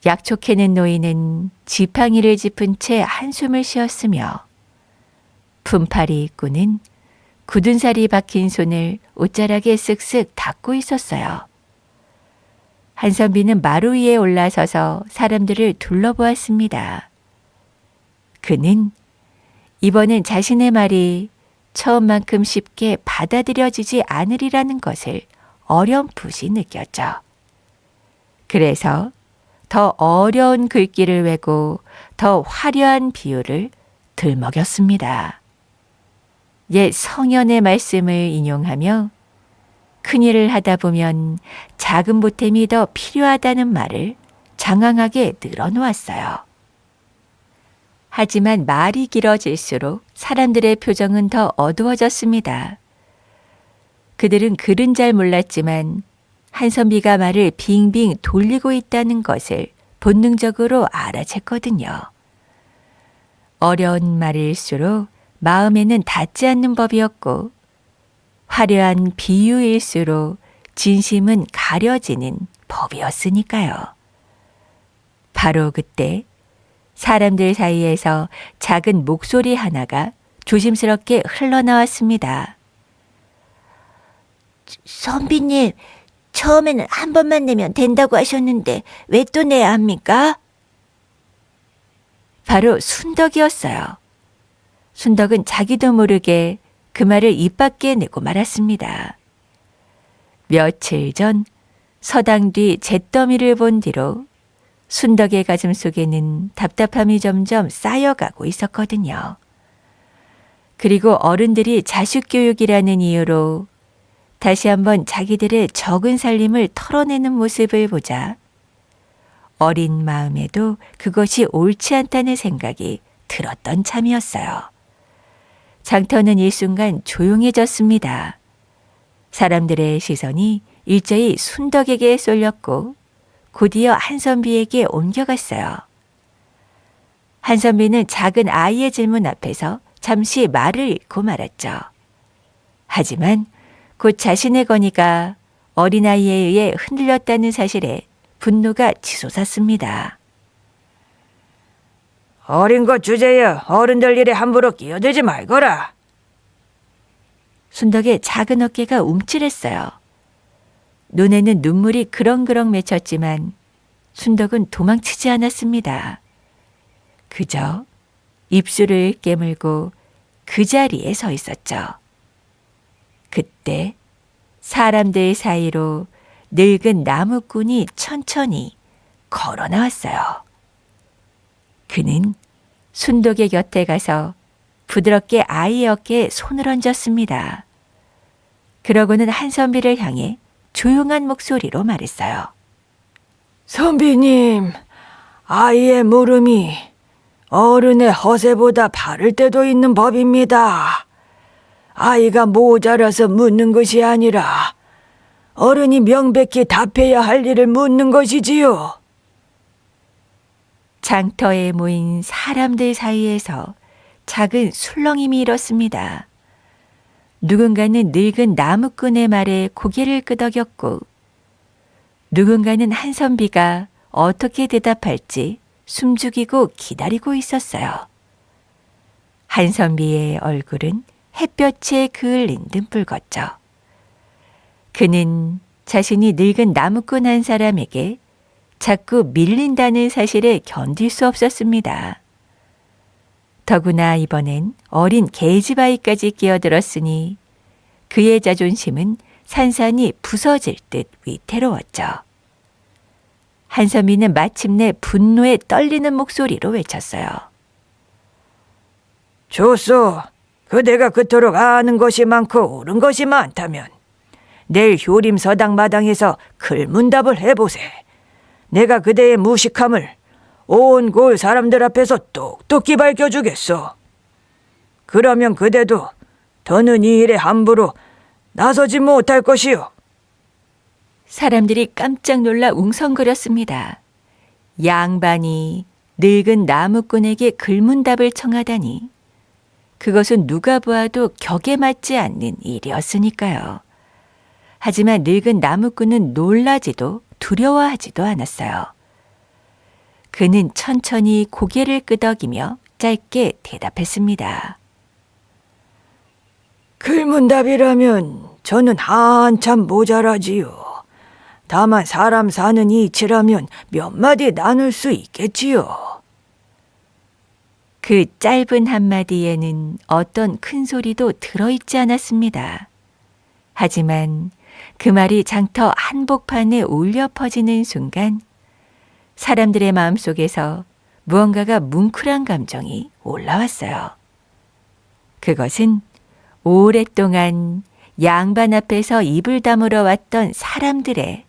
약촉해낸 노인은 지팡이를 짚은 채 한숨을 쉬었으며 품팔이 입구는 굳은 살이 박힌 손을 옷자락에 쓱쓱 닦고 있었어요. 한선비는 마루 위에 올라서서 사람들을 둘러보았습니다. 그는 이번엔 자신의 말이 처음만큼 쉽게 받아들여지지 않으리라는 것을 어렴풋이 느꼈죠. 그래서 더 어려운 글귀를 외고 더 화려한 비유를 들먹였습니다. 옛 성현의 말씀을 인용하며 큰일을 하다 보면 작은 보탬이 더 필요하다는 말을 장황하게 늘어놓았어요. 하지만 말이 길어질수록 사람들의 표정은 더 어두워졌습니다. 그들은 글은 잘 몰랐지만 한선비가 말을 빙빙 돌리고 있다는 것을 본능적으로 알아챘거든요. 어려운 말일수록 마음에는 닿지 않는 법이었고 화려한 비유일수록 진심은 가려지는 법이었으니까요. 바로 그때 사람들 사이에서 작은 목소리 하나가 조심스럽게 흘러나왔습니다. 선비님, 처음에는 한 번만 내면 된다고 하셨는데 왜 또 내야 합니까? 바로 순덕이었어요. 순덕은 자기도 모르게 그 말을 입 밖에 내고 말았습니다. 며칠 전 서당 뒤 잿더미를 본 뒤로 순덕의 가슴 속에는 답답함이 점점 쌓여가고 있었거든요. 그리고 어른들이 자식교육이라는 이유로 다시 한번 자기들의 적은 살림을 털어내는 모습을 보자 어린 마음에도 그것이 옳지 않다는 생각이 들었던 참이었어요. 장터는 일순간 조용해졌습니다. 사람들의 시선이 일제히 순덕에게 쏠렸고 곧이어 한선비에게 옮겨갔어요. 한선비는 작은 아이의 질문 앞에서 잠시 말을 잃고 말았죠. 하지만 곧 자신의 건의가 어린아이에 의해 흔들렸다는 사실에 분노가 치솟았습니다. 어린 것 주제여 어른들 일에 함부로 끼어들지 말거라. 순덕의 작은 어깨가 움찔했어요. 눈에는 눈물이 그렁그렁 맺혔지만 순덕은 도망치지 않았습니다. 그저 입술을 깨물고 그 자리에 서 있었죠. 그때 사람들 사이로 늙은 나무꾼이 천천히 걸어 나왔어요. 그는 순덕의 곁에 가서 부드럽게 아이의 어깨에 손을 얹었습니다. 그러고는 한선비를 향해 조용한 목소리로 말했어요. 선비님, 아이의 물음이 어른의 허세보다 바를 때도 있는 법입니다. 아이가 모자라서 묻는 것이 아니라 어른이 명백히 답해야 할 일을 묻는 것이지요. 장터에 모인 사람들 사이에서 작은 술렁임이 일었습니다. 누군가는 늙은 나무꾼의 말에 고개를 끄덕였고, 누군가는 한선비가 어떻게 대답할지 숨죽이고 기다리고 있었어요. 한선비의 얼굴은 햇볕에 그을린 듯 붉었죠. 그는 자신이 늙은 나무꾼 한 사람에게 자꾸 밀린다는 사실에 견딜 수 없었습니다. 더구나 이번엔 어린 계집아이까지 끼어들었으니 그의 자존심은 산산이 부서질 듯 위태로웠죠. 한선미는 마침내 분노에 떨리는 목소리로 외쳤어요. 좋소. 그대가 그토록 아는 것이 많고 옳은 것이 많다면 내일 효림서당 마당에서 글문답을 해보세. 내가 그대의 무식함을 온 고을 사람들 앞에서 똑똑히 밝혀주겠소. 그러면 그대도 더는 이 일에 함부로 나서지 못할 것이요. 사람들이 깜짝 놀라 웅성거렸습니다. 양반이 늙은 나무꾼에게 글문답을 청하다니 그것은 누가 보아도 격에 맞지 않는 일이었으니까요. 하지만 늙은 나무꾼은 놀라지도 두려워하지도 않았어요. 그는 천천히 고개를 끄덕이며 짧게 대답했습니다. 글문답이라면 저는 한참 모자라지요. 다만 사람 사는 이치라면 몇 마디 나눌 수 있겠지요. 그 짧은 한마디에는 어떤 큰 소리도 들어있지 않았습니다. 하지만 그 말이 장터 한복판에 울려 퍼지는 순간 사람들의 마음속에서 무언가가 뭉클한 감정이 올라왔어요. 그것은 오랫동안 양반 앞에서 입을 다물어 왔던 사람들의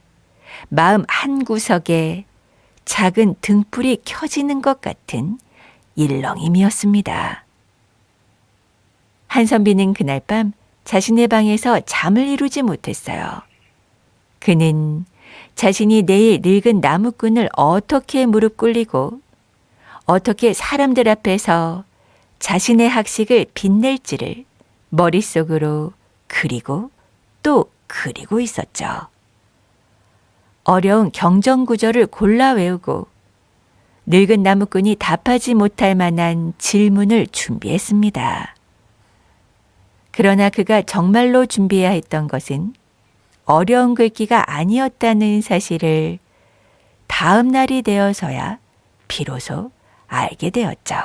마음 한구석에 작은 등불이 켜지는 것 같은 일렁임이었습니다. 한선비는 그날 밤 자신의 방에서 잠을 이루지 못했어요. 그는 자신이 내일 늙은 나무꾼을 어떻게 무릎 꿇리고 어떻게 사람들 앞에서 자신의 학식을 빛낼지를 머릿속으로 그리고 또 그리고 있었죠. 어려운 경전구절을 골라 외우고 늙은 나무꾼이 답하지 못할 만한 질문을 준비했습니다. 그러나 그가 정말로 준비해야 했던 것은 어려운 글귀가 아니었다는 사실을 다음 날이 되어서야 비로소 알게 되었죠.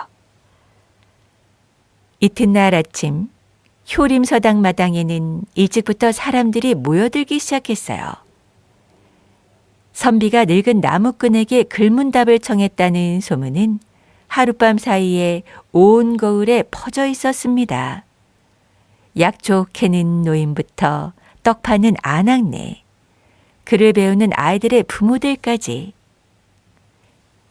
이튿날 아침 효림서당 마당에는 일찍부터 사람들이 모여들기 시작했어요. 선비가 늙은 나무꾼에게 글문답을 청했다는 소문은 하룻밤 사이에 온 거울에 퍼져 있었습니다. 약초 캐는 노인부터 떡 파는 아낙네, 글을 배우는 아이들의 부모들까지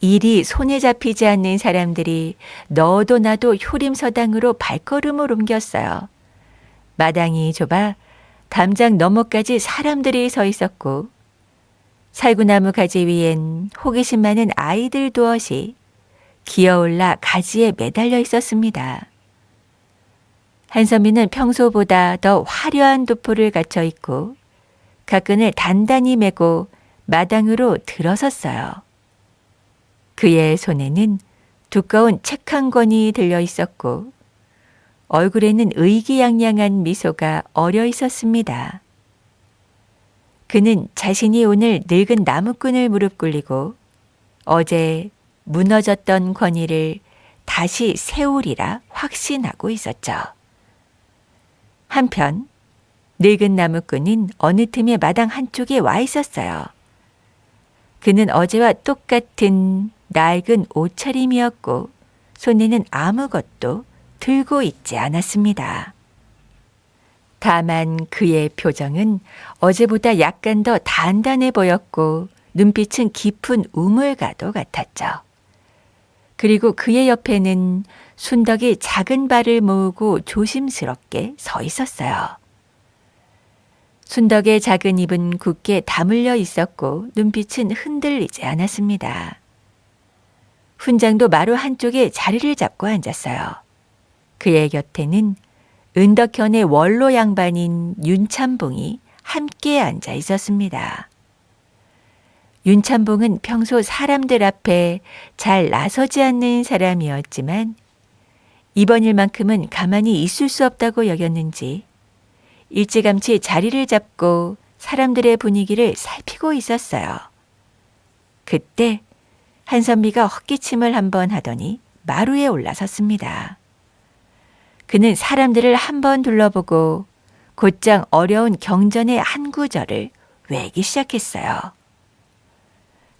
일이 손에 잡히지 않는 사람들이 너도 나도 효림서당으로 발걸음을 옮겼어요. 마당이 좁아 담장 너머까지 사람들이 서 있었고 살구나무 가지 위엔 호기심 많은 아이들 두엇이 기어올라 가지에 매달려 있었습니다. 한선미는 평소보다 더 화려한 도포를 갖춰 있고 가끈을 단단히 메고 마당으로 들어섰어요. 그의 손에는 두꺼운 책 한 권이 들려 있었고 얼굴에는 의기양양한 미소가 어려 있었습니다. 그는 자신이 오늘 늙은 나무꾼을 무릎 꿇리고 어제 무너졌던 권위를 다시 세우리라 확신하고 있었죠. 한편 늙은 나무꾼은 어느 틈에 마당 한쪽에 와 있었어요. 그는 어제와 똑같은 낡은 옷차림이었고 손에는 아무것도 들고 있지 않았습니다. 다만 그의 표정은 어제보다 약간 더 단단해 보였고 눈빛은 깊은 우물가도 같았죠. 그리고 그의 옆에는 순덕이 작은 발을 모으고 조심스럽게 서 있었어요. 순덕의 작은 입은 굳게 다물려 있었고 눈빛은 흔들리지 않았습니다. 훈장도 마루 한쪽에 자리를 잡고 앉았어요. 그의 곁에는 은덕현의 원로 양반인 윤참봉이 함께 앉아 있었습니다. 윤참봉은 평소 사람들 앞에 잘 나서지 않는 사람이었지만 이번 일만큼은 가만히 있을 수 없다고 여겼는지 일찌감치 자리를 잡고 사람들의 분위기를 살피고 있었어요. 그때 한선비가 헛기침을 한번 하더니 마루에 올라섰습니다. 그는 사람들을 한번 둘러보고 곧장 어려운 경전의 한 구절을 외기 시작했어요.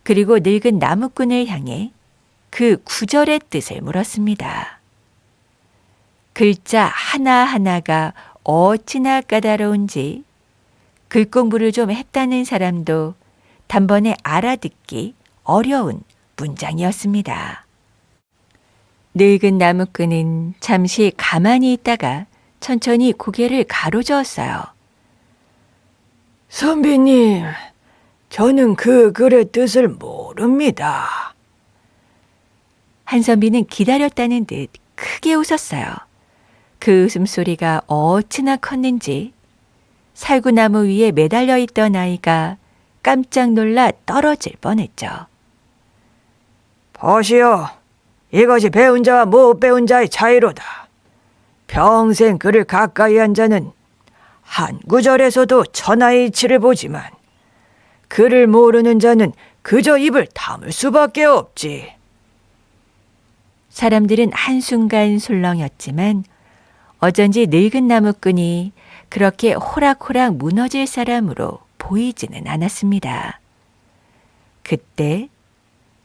그리고 늙은 나무꾼을 향해 그 구절의 뜻을 물었습니다. 글자 하나하나가 어찌나 까다로운지 글 공부를 좀 했다는 사람도 단번에 알아듣기 어려운 문장이었습니다. 늙은 나무꾼은 잠시 가만히 있다가 천천히 고개를 가로저었어요. 선비님, 저는 그 글의 뜻을 모릅니다. 한선비는 기다렸다는 듯 크게 웃었어요. 그 웃음소리가 어찌나 컸는지 살구나무 위에 매달려 있던 아이가 깜짝 놀라 떨어질 뻔했죠. 보시오, 이것이 배운 자와 못 배운 자의 차이로다. 평생 글을 가까이 한 자는 한 구절에서도 천하의 이치를 보지만 글을 모르는 자는 그저 입을 다물 수밖에 없지. 사람들은 한순간 술렁였지만 어쩐지 늙은 나무꾼이 그렇게 호락호락 무너질 사람으로 보이지는 않았습니다. 그때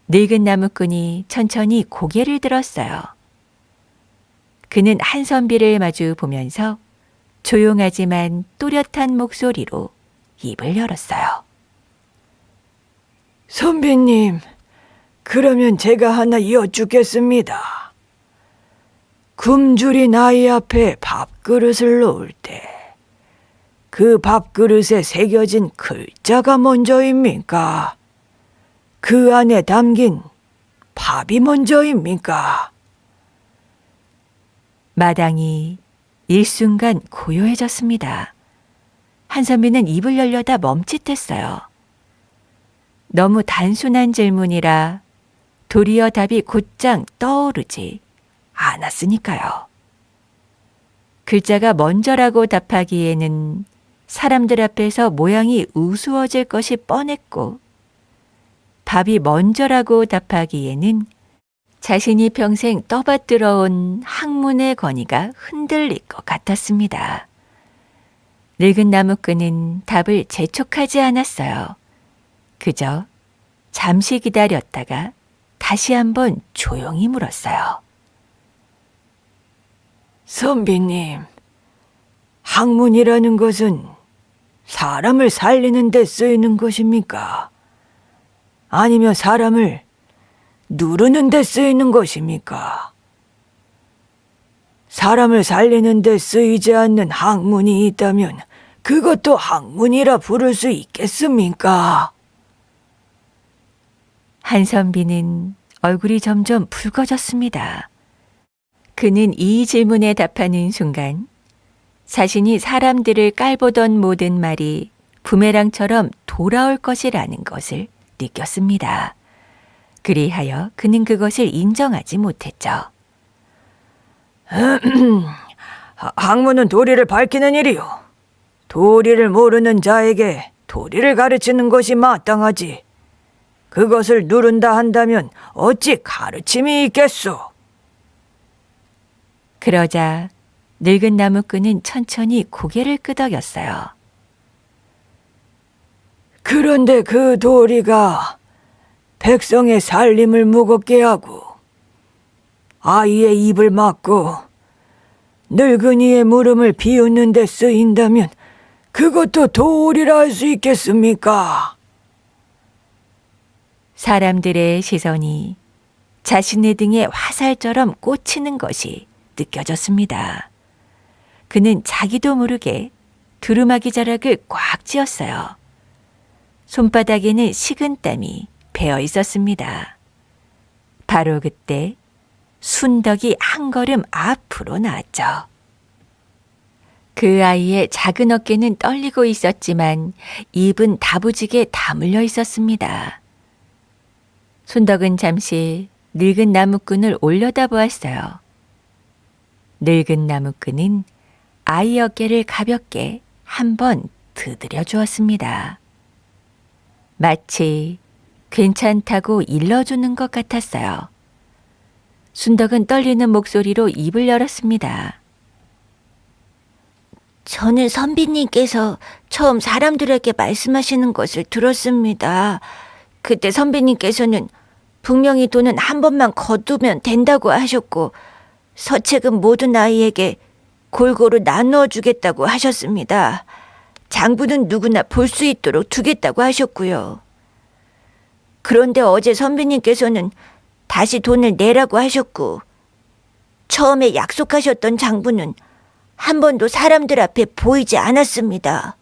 늙은 나무꾼이 천천히 고개를 들었어요. 그는 한선비를 마주 보면서 조용하지만 또렷한 목소리로 입을 열었어요. 선비님, 그러면 제가 하나 여쭙겠습니다. 굶주린 아이 앞에 밥그릇을 놓을 때 그 밥그릇에 새겨진 글자가 먼저입니까? 그 안에 담긴 밥이 먼저입니까? 마당이 일순간 고요해졌습니다. 한선비는 입을 열려다 멈칫했어요. 너무 단순한 질문이라 도리어 답이 곧장 떠오르지 않았으니까요. 글자가 먼저라고 답하기에는 사람들 앞에서 모양이 우스워질 것이 뻔했고 밥이 먼저라고 답하기에는 자신이 평생 떠받들어온 학문의 권위가 흔들릴 것 같았습니다. 늙은 나무꾼은 답을 재촉하지 않았어요. 그저 잠시 기다렸다가 다시 한번 조용히 물었어요. 선비님, 학문이라는 것은 사람을 살리는 데 쓰이는 것입니까? 아니면 사람을 누르는 데 쓰이는 것입니까? 사람을 살리는 데 쓰이지 않는 학문이 있다면 그것도 학문이라 부를 수 있겠습니까? 한선비는 얼굴이 점점 붉어졌습니다. 그는 이 질문에 답하는 순간 자신이 사람들을 깔보던 모든 말이 부메랑처럼 돌아올 것이라는 것을 느꼈습니다. 그리하여 그는 그것을 인정하지 못했죠. 학문은 도리를 밝히는 일이요. 도리를 모르는 자에게 도리를 가르치는 것이 마땅하지. 그것을 누른다 한다면 어찌 가르침이 있겠소? 그러자 늙은 나무꾼은 천천히 고개를 끄덕였어요. 그런데 그 도리가 백성의 살림을 무겁게 하고 아이의 입을 막고 늙은이의 물음을 비웃는 데 쓰인다면 그것도 도리라 할 수 있겠습니까? 사람들의 시선이 자신의 등에 화살처럼 꽂히는 것이 느껴졌습니다. 그는 자기도 모르게 두루마기 자락을 꽉 쥐었어요. 손바닥에는 식은땀이 배어 있었습니다. 바로 그때 순덕이 한 걸음 앞으로 나왔죠. 그 아이의 작은 어깨는 떨리고 있었지만 입은 다부지게 다물려 있었습니다. 순덕은 잠시 늙은 나무꾼을 올려다보았어요. 늙은 나무꾼은 아이 어깨를 가볍게 한번 두드려 주었습니다. 마치 괜찮다고 일러주는 것 같았어요. 순덕은 떨리는 목소리로 입을 열었습니다. 저는 선비님께서 처음 사람들에게 말씀하시는 것을 들었습니다. 그때 선비님께서는 분명히 돈은 한 번만 거두면 된다고 하셨고 서책은 모든 아이에게 골고루 나누어 주겠다고 하셨습니다. 장부는 누구나 볼 수 있도록 두겠다고 하셨고요. 그런데 어제 선비님께서는 다시 돈을 내라고 하셨고 처음에 약속하셨던 장부는 한 번도 사람들 앞에 보이지 않았습니다.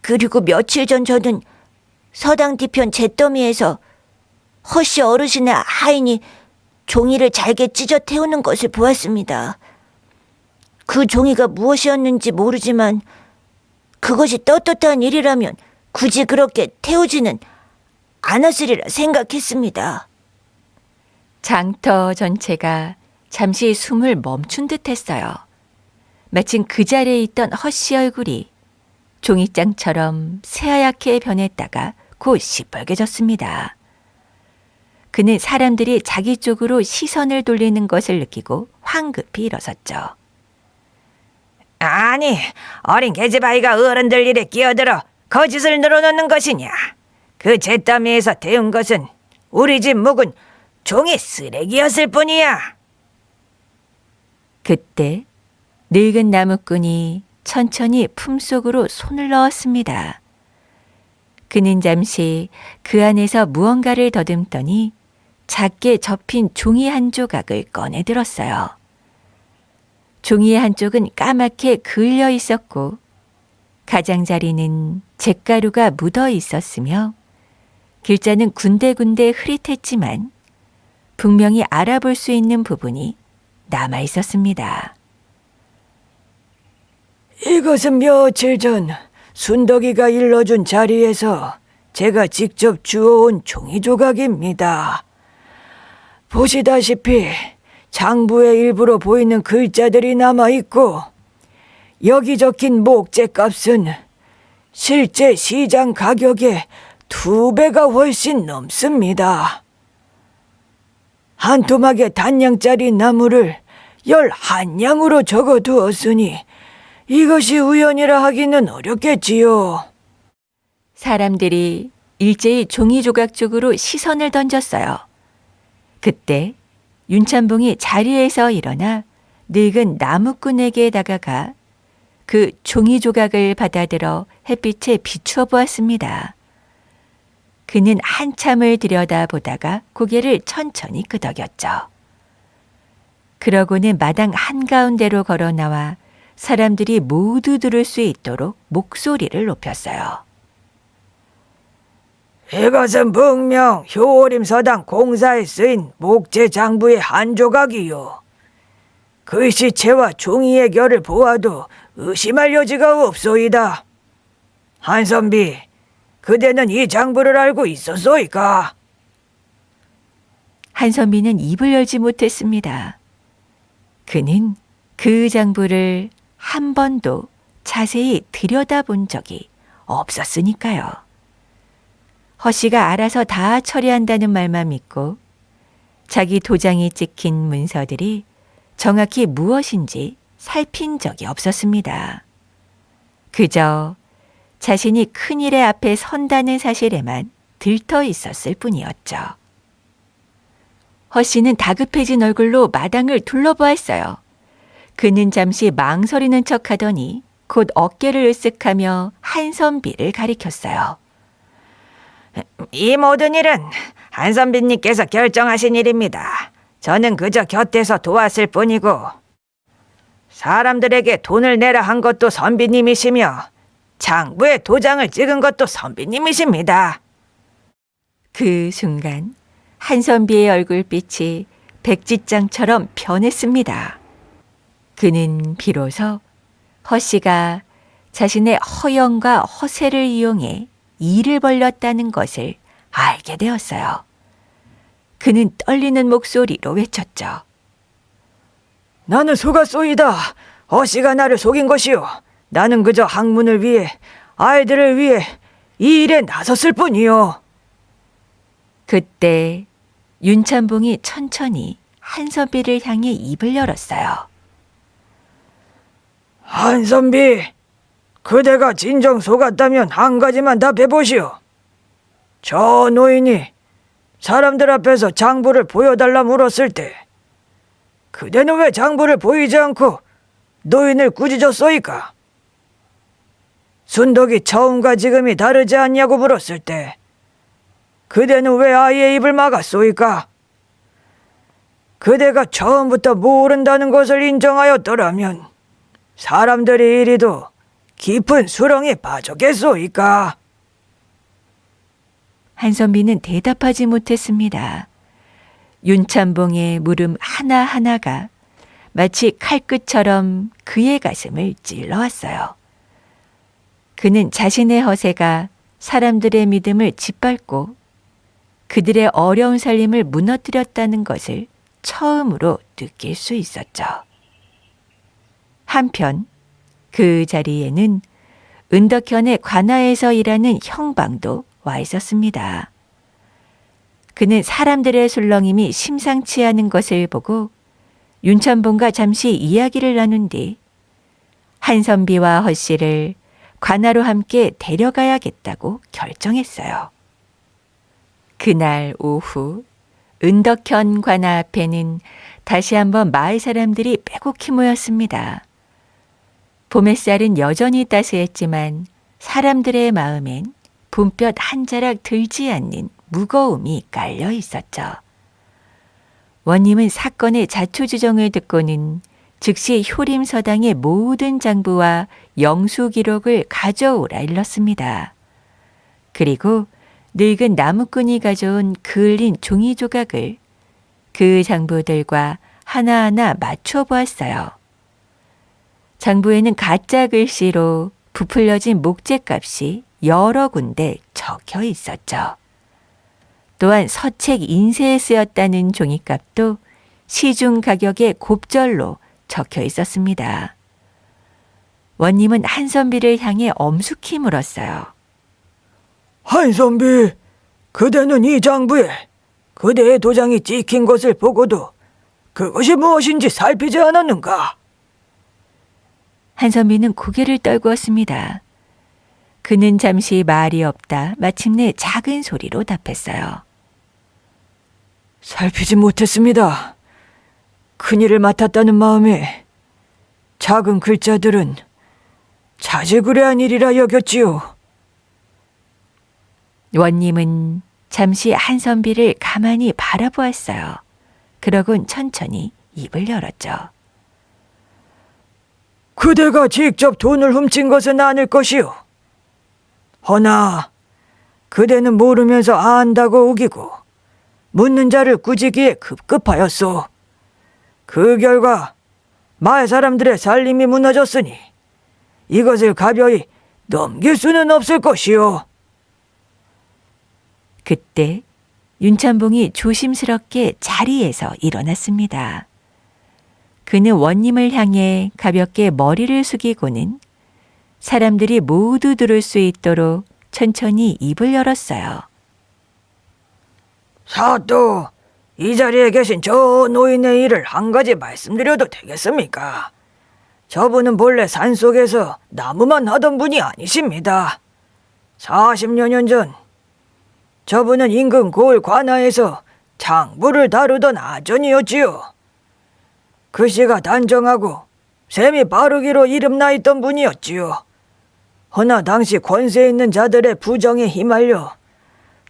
그리고 며칠 전 저는 서당 뒤편 잿더미에서 허씨 어르신의 하인이 종이를 잘게 찢어 태우는 것을 보았습니다. 그 종이가 무엇이었는지 모르지만 그것이 떳떳한 일이라면 굳이 그렇게 태우지는 않았으리라 생각했습니다. 장터 전체가 잠시 숨을 멈춘 듯 했어요. 마침 그 자리에 있던 허씨 얼굴이 종이장처럼 새하얗게 변했다가 곧 시뻘개졌습니다. 그는 사람들이 자기 쪽으로 시선을 돌리는 것을 느끼고 황급히 일어섰죠. 아니, 어린 계집아이가 어른들 일에 끼어들어 거짓을 늘어놓는 것이냐? 그 잿더미에서 태운 것은 우리 집 묵은 종이 쓰레기였을 뿐이야. 그때 늙은 나무꾼이 천천히 품속으로 손을 넣었습니다. 그는 잠시 그 안에서 무언가를 더듬더니 작게 접힌 종이 한 조각을 꺼내 들었어요. 종이의 한쪽은 까맣게 그을려 있었고 가장자리는 잿가루가 묻어 있었으며 글자는 군데군데 흐릿했지만 분명히 알아볼 수 있는 부분이 남아 있었습니다. 이것은 며칠 전 순덕이가 일러준 자리에서 제가 직접 주워온 종이 조각입니다. 보시다시피 장부의 일부로 보이는 글자들이 남아있고 여기 적힌 목재 값은 실제 시장 가격의 2배가 훨씬 넘습니다. 한 토막의 단양짜리 나무를 11양으로 적어두었으니 이것이 우연이라 하기는 어렵겠지요. 사람들이 일제히 종이 조각 쪽으로 시선을 던졌어요. 그때 윤찬봉이 자리에서 일어나 늙은 나무꾼에게 다가가 그 종이 조각을 받아들어 햇빛에 비추어 보았습니다. 그는 한참을 들여다보다가 고개를 천천히 끄덕였죠. 그러고는 마당 한가운데로 걸어 나와 사람들이 모두 들을 수 있도록 목소리를 높였어요. 이것은 분명 효림 서당 공사에 쓰인 목재 장부의 한 조각이요. 글씨체와 종이의 결을 보아도 의심할 여지가 없소이다. 한선비, 그대는 이 장부를 알고 있었소이까? 한선비는 입을 열지 못했습니다. 그는 그 장부를 한 번도 자세히 들여다본 적이 없었으니까요. 허씨가 알아서 다 처리한다는 말만 믿고 자기 도장이 찍힌 문서들이 정확히 무엇인지 살핀 적이 없었습니다. 그저 자신이 큰일의 앞에 선다는 사실에만 들떠 있었을 뿐이었죠. 허씨는 다급해진 얼굴로 마당을 둘러보았어요. 그는 잠시 망설이는 척하더니 곧 어깨를 으쓱하며 한선비를 가리켰어요. 이 모든 일은 한선비님께서 결정하신 일입니다. 저는 그저 곁에서 도왔을 뿐이고 사람들에게 돈을 내라 한 것도 선비님이시며 장부에 도장을 찍은 것도 선비님이십니다. 그 순간 한선비의 얼굴빛이 백지장처럼 변했습니다. 그는 비로소 허 씨가 자신의 허영과 허세를 이용해 일을 벌렸다는 것을 알게 되었어요. 그는 떨리는 목소리로 외쳤죠. 나는 속았소이다. 허씨가 나를 속인 것이오. 나는 그저 학문을 위해, 아이들을 위해 이 일에 나섰을 뿐이오. 그때 윤찬봉이 천천히 한선비를 향해 입을 열었어요. 한선비, 그대가 진정 속았다면 한 가지만 답해보시오. 저 노인이 사람들 앞에서 장부를 보여달라 물었을 때 그대는 왜 장부를 보이지 않고 노인을 꾸짖었소이까? 순덕이 처음과 지금이 다르지 않냐고 물었을 때 그대는 왜 아이의 입을 막았소이까? 그대가 처음부터 모른다는 것을 인정하였더라면 사람들이 이리도 깊은 수렁에 빠졌겠소이까? 한선비는 대답하지 못했습니다. 윤찬봉의 물음 하나하나가 마치 칼끝처럼 그의 가슴을 찔러왔어요. 그는 자신의 허세가 사람들의 믿음을 짓밟고 그들의 어려운 살림을 무너뜨렸다는 것을 처음으로 느낄 수 있었죠. 한편 그 자리에는 은덕현의 관아에서 일하는 형방도 와 있었습니다. 그는 사람들의 술렁임이 심상치 않은 것을 보고 윤찬봉과 잠시 이야기를 나눈 뒤 한선비와 허 씨를 관아로 함께 데려가야겠다고 결정했어요. 그날 오후 은덕현 관아 앞에는 다시 한번 마을 사람들이 빼곡히 모였습니다. 봄 햇살은 여전히 따스했지만 사람들의 마음엔 봄볕 한 자락 들지 않는 무거움이 깔려 있었죠. 원님은 사건의 자초지종을 듣고는 즉시 효림서당의 모든 장부와 영수 기록을 가져오라 일렀습니다. 그리고 늙은 나무꾼이 가져온 그을린 종이 조각을 그 장부들과 하나하나 맞춰 보았어요. 장부에는 가짜 글씨로 부풀려진 목재값이 여러 군데 적혀 있었죠. 또한 서책 인쇄에 쓰였다는 종이값도 시중 가격의 곱절로 적혀 있었습니다. 원님은 한선비를 향해 엄숙히 물었어요. 한선비, 그대는 이 장부에 그대의 도장이 찍힌 것을 보고도 그것이 무엇인지 살피지 않았는가? 한선비는 고개를 떨구었습니다. 그는 잠시 말이 없다 마침내 작은 소리로 답했어요. 살피지 못했습니다. 큰일을 맡았다는 마음에 작은 글자들은 자질구레한 일이라 여겼지요. 원님은 잠시 한선비를 가만히 바라보았어요. 그러곤 천천히 입을 열었죠. 그대가 직접 돈을 훔친 것은 아닐 것이오. 허나 그대는 모르면서 안다고 우기고 묻는 자를 꾸짖기에 급급하였소. 그 결과 마을 사람들의 살림이 무너졌으니 이것을 가벼이 넘길 수는 없을 것이오. 그때 윤찬봉이 조심스럽게 자리에서 일어났습니다. 그는 원님을 향해 가볍게 머리를 숙이고는 사람들이 모두 들을 수 있도록 천천히 입을 열었어요. 사또, 이 자리에 계신 저 노인의 일을 한 가지 말씀드려도 되겠습니까? 저분은 본래 산속에서 나무만 하던 분이 아니십니다. 40여 년 전 저분은 인근 고을 관아에서 장부를 다루던 아전이었지요. 글씨가 단정하고 셈이 바르기로 이름나 있던 분이었지요. 허나 당시 권세 있는 자들의 부정에 휘말려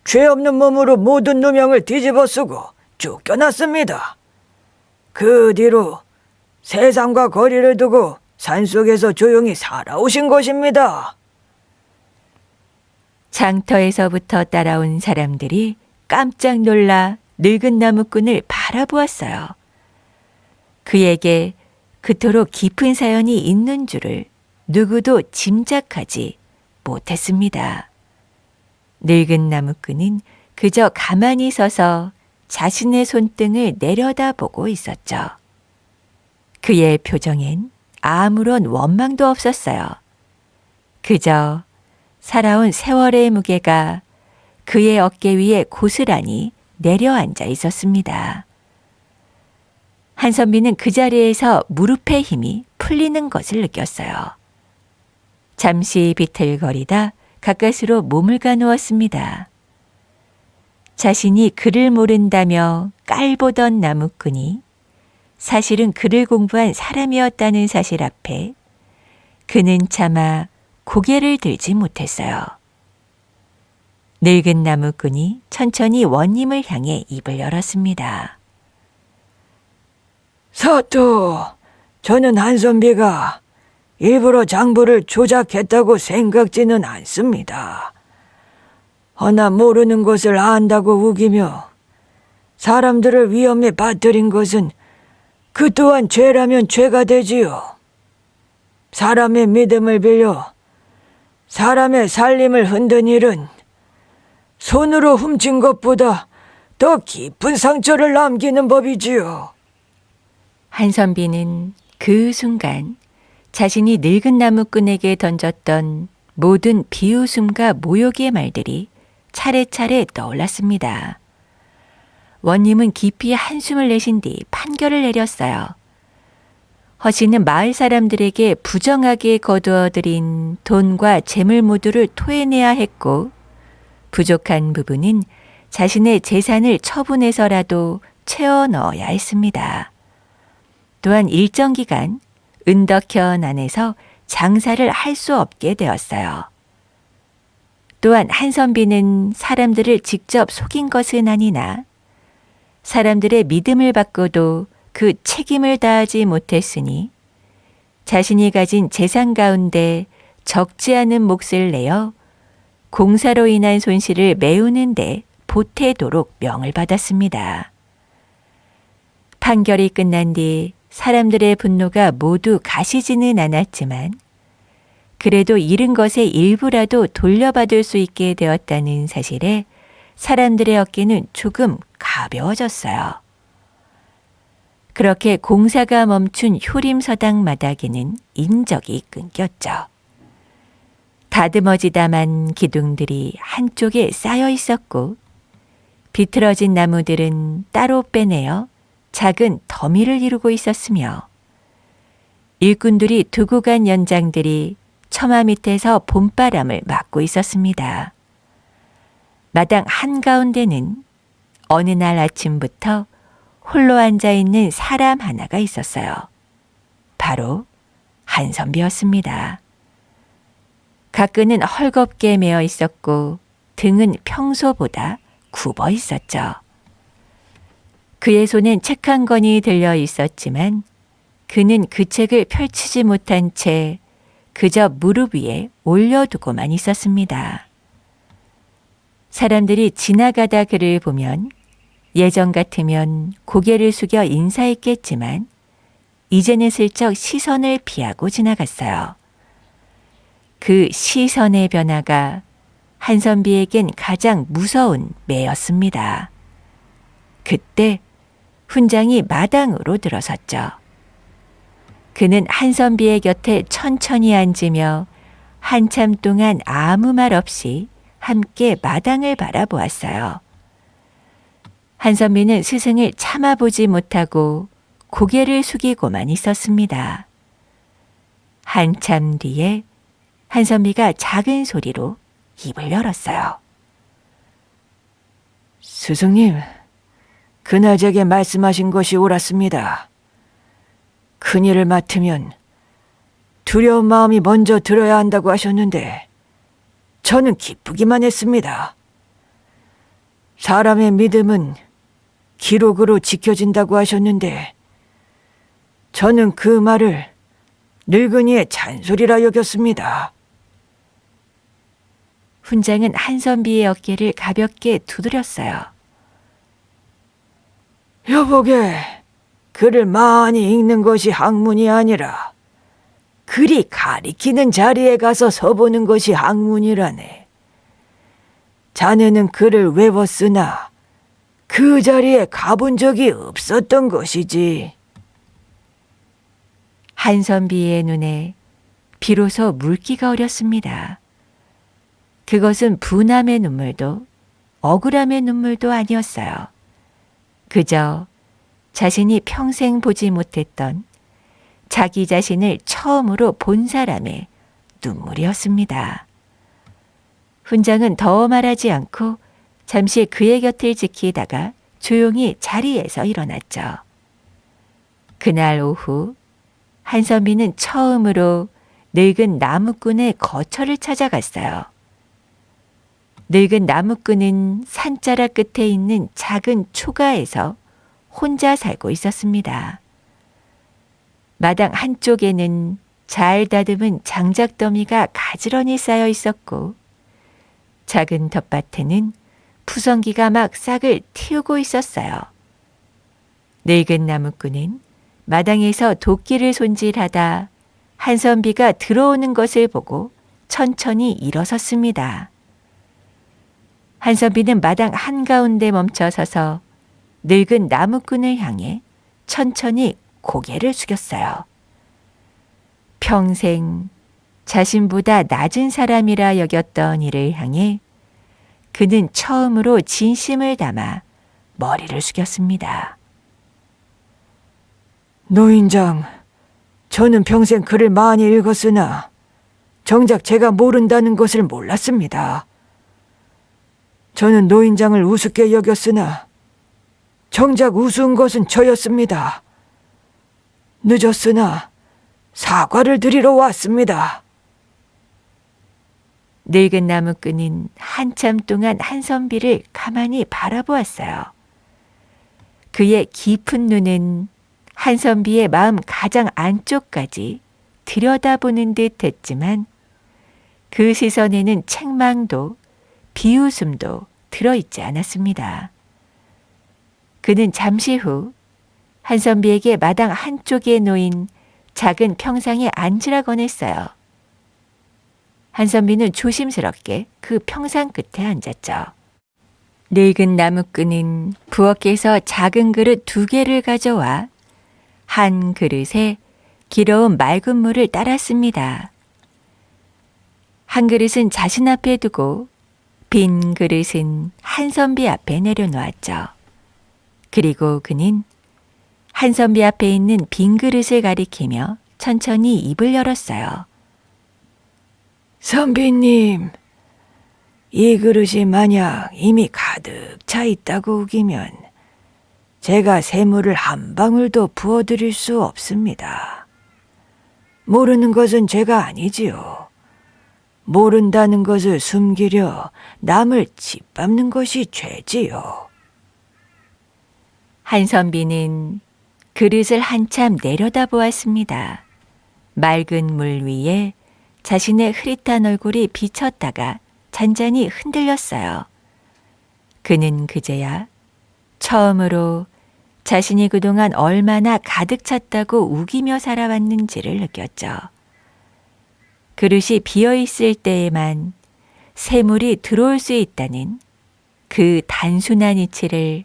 죄 없는 몸으로 모든 누명을 뒤집어 쓰고 쫓겨났습니다. 그 뒤로 세상과 거리를 두고 산속에서 조용히 살아오신 것입니다. 장터에서부터 따라온 사람들이 깜짝 놀라 늙은 나무꾼을 바라보았어요. 그에게 그토록 깊은 사연이 있는 줄을 누구도 짐작하지 못했습니다. 늙은 나무꾼은 그저 가만히 서서 자신의 손등을 내려다보고 있었죠. 그의 표정엔 아무런 원망도 없었어요. 그저 살아온 세월의 무게가 그의 어깨 위에 고스란히 내려앉아 있었습니다. 한선비는 그 자리에서 무릎의 힘이 풀리는 것을 느꼈어요. 잠시 비틀거리다 가까스로 몸을 가누었습니다. 자신이 글을 모른다며 깔보던 나무꾼이 사실은 글을 공부한 사람이었다는 사실 앞에 그는 차마 고개를 들지 못했어요. 늙은 나무꾼이 천천히 원님을 향해 입을 열었습니다. 사또, 저는 한선비가 일부러 장부를 조작했다고 생각지는 않습니다. 허나 모르는 것을 안다고 우기며 사람들을 위험에 빠뜨린 것은 그 또한 죄라면 죄가 되지요. 사람의 믿음을 빌려 사람의 살림을 흔든 일은 손으로 훔친 것보다 더 깊은 상처를 남기는 법이지요. 한선비는 그 순간 자신이 늙은 나무꾼에게 던졌던 모든 비웃음과 모욕의 말들이 차례차례 떠올랐습니다. 원님은 깊이 한숨을 내신 뒤 판결을 내렸어요. 허씨는 마을 사람들에게 부정하게 거두어들인 돈과 재물 모두를 토해내야 했고 부족한 부분은 자신의 재산을 처분해서라도 채워 넣어야 했습니다. 또한 일정 기간 은덕현 안에서 장사를 할 수 없게 되었어요. 또한 한선비는 사람들을 직접 속인 것은 아니나 사람들의 믿음을 받고도 그 책임을 다하지 못했으니 자신이 가진 재산 가운데 적지 않은 몫을 내어 공사로 인한 손실을 메우는 데 보태도록 명을 받았습니다. 판결이 끝난 뒤 사람들의 분노가 모두 가시지는 않았지만 그래도 잃은 것의 일부라도 돌려받을 수 있게 되었다는 사실에 사람들의 어깨는 조금 가벼워졌어요. 그렇게 공사가 멈춘 효림서당 마당에는 인적이 끊겼죠. 다듬어지다만 기둥들이 한쪽에 쌓여 있었고 비틀어진 나무들은 따로 빼내어 작은 더미를 이루고 있었으며 일꾼들이 두고 간 연장들이 처마 밑에서 봄바람을 맞고 있었습니다. 마당 한가운데는 어느 날 아침부터 홀로 앉아있는 사람 하나가 있었어요. 바로 한선비였습니다. 가끈은 헐겁게 매어 있었고 등은 평소보다 굽어 있었죠. 그의 손엔 책 한 권이 들려 있었지만 그는 그 책을 펼치지 못한 채 그저 무릎 위에 올려두고만 있었습니다. 사람들이 지나가다 그를 보면 예전 같으면 고개를 숙여 인사했겠지만 이제는 슬쩍 시선을 피하고 지나갔어요. 그 시선의 변화가 한선비에겐 가장 무서운 매였습니다. 그때 훈장이 마당으로 들어섰죠. 그는 한선비의 곁에 천천히 앉으며 한참 동안 아무 말 없이 함께 마당을 바라보았어요. 한선비는 스승을 참아보지 못하고 고개를 숙이고만 있었습니다. 한참 뒤에 한선비가 작은 소리로 입을 열었어요. 스승님, 그날 제게 말씀하신 것이 옳았습니다. 큰일을 맡으면 두려운 마음이 먼저 들어야 한다고 하셨는데 저는 기쁘기만 했습니다. 사람의 믿음은 기록으로 지켜진다고 하셨는데 저는 그 말을 늙은이의 잔소리라 여겼습니다. 훈장은 한선비의 어깨를 가볍게 두드렸어요. 여보게, 글을 많이 읽는 것이 학문이 아니라 글이 가리키는 자리에 가서 서보는 것이 학문이라네. 자네는 글을 외웠으나 그 자리에 가본 적이 없었던 것이지. 한선비의 눈에 비로소 물기가 어렸습니다. 그것은 분함의 눈물도 억울함의 눈물도 아니었어요. 그저 자신이 평생 보지 못했던 자기 자신을 처음으로 본 사람의 눈물이었습니다. 훈장은 더 말하지 않고 잠시 그의 곁을 지키다가 조용히 자리에서 일어났죠. 그날 오후 한선비는 처음으로 늙은 나무꾼의 거처를 찾아갔어요. 늙은 나무꾼은 산자락 끝에 있는 작은 초가에서 혼자 살고 있었습니다. 마당 한쪽에는 잘 다듬은 장작더미가 가지런히 쌓여 있었고 작은 텃밭에는 푸성기가 막 싹을 틔우고 있었어요. 늙은 나무꾼은 마당에서 도끼를 손질하다 한선비가 들어오는 것을 보고 천천히 일어섰습니다. 한선비는 마당 한가운데 멈춰서서 늙은 나무꾼을 향해 천천히 고개를 숙였어요. 평생 자신보다 낮은 사람이라 여겼던 이를 향해 그는 처음으로 진심을 담아 머리를 숙였습니다. 노인장, 저는 평생 글을 많이 읽었으나 정작 제가 모른다는 것을 몰랐습니다. 저는 노인장을 우습게 여겼으나 정작 우스운 것은 저였습니다. 늦었으나 사과를 드리러 왔습니다. 늙은 나무꾼은 한참 동안 한선비를 가만히 바라보았어요. 그의 깊은 눈은 한선비의 마음 가장 안쪽까지 들여다보는 듯 했지만 그 시선에는 책망도 비웃음도 들어있지 않았습니다. 그는 잠시 후 한선비에게 마당 한쪽에 놓인 작은 평상에 앉으라 권했어요. 한선비는 조심스럽게 그 평상 끝에 앉았죠. 늙은 나무꾼은 부엌에서 작은 그릇 2개를 가져와 한 그릇에 기러운 맑은 물을 따랐습니다. 한 그릇은 자신 앞에 두고 빈 그릇은 한선비 앞에 내려놓았죠. 그리고 그는 한선비 앞에 있는 빈 그릇을 가리키며 천천히 입을 열었어요. 선비님, 이 그릇이 만약 이미 가득 차 있다고 우기면 제가 새물을 한 방울도 부어드릴 수 없습니다. 모르는 것은 제가 아니지요. 모른다는 것을 숨기려 남을 짓밟는 것이 죄지요. 한선비는 그릇을 한참 내려다보았습니다. 맑은 물 위에 자신의 흐릿한 얼굴이 비쳤다가 잔잔히 흔들렸어요. 그는 그제야 처음으로 자신이 그동안 얼마나 가득 찼다고 우기며 살아왔는지를 느꼈죠. 그릇이 비어있을 때에만 새물이 들어올 수 있다는 그 단순한 이치를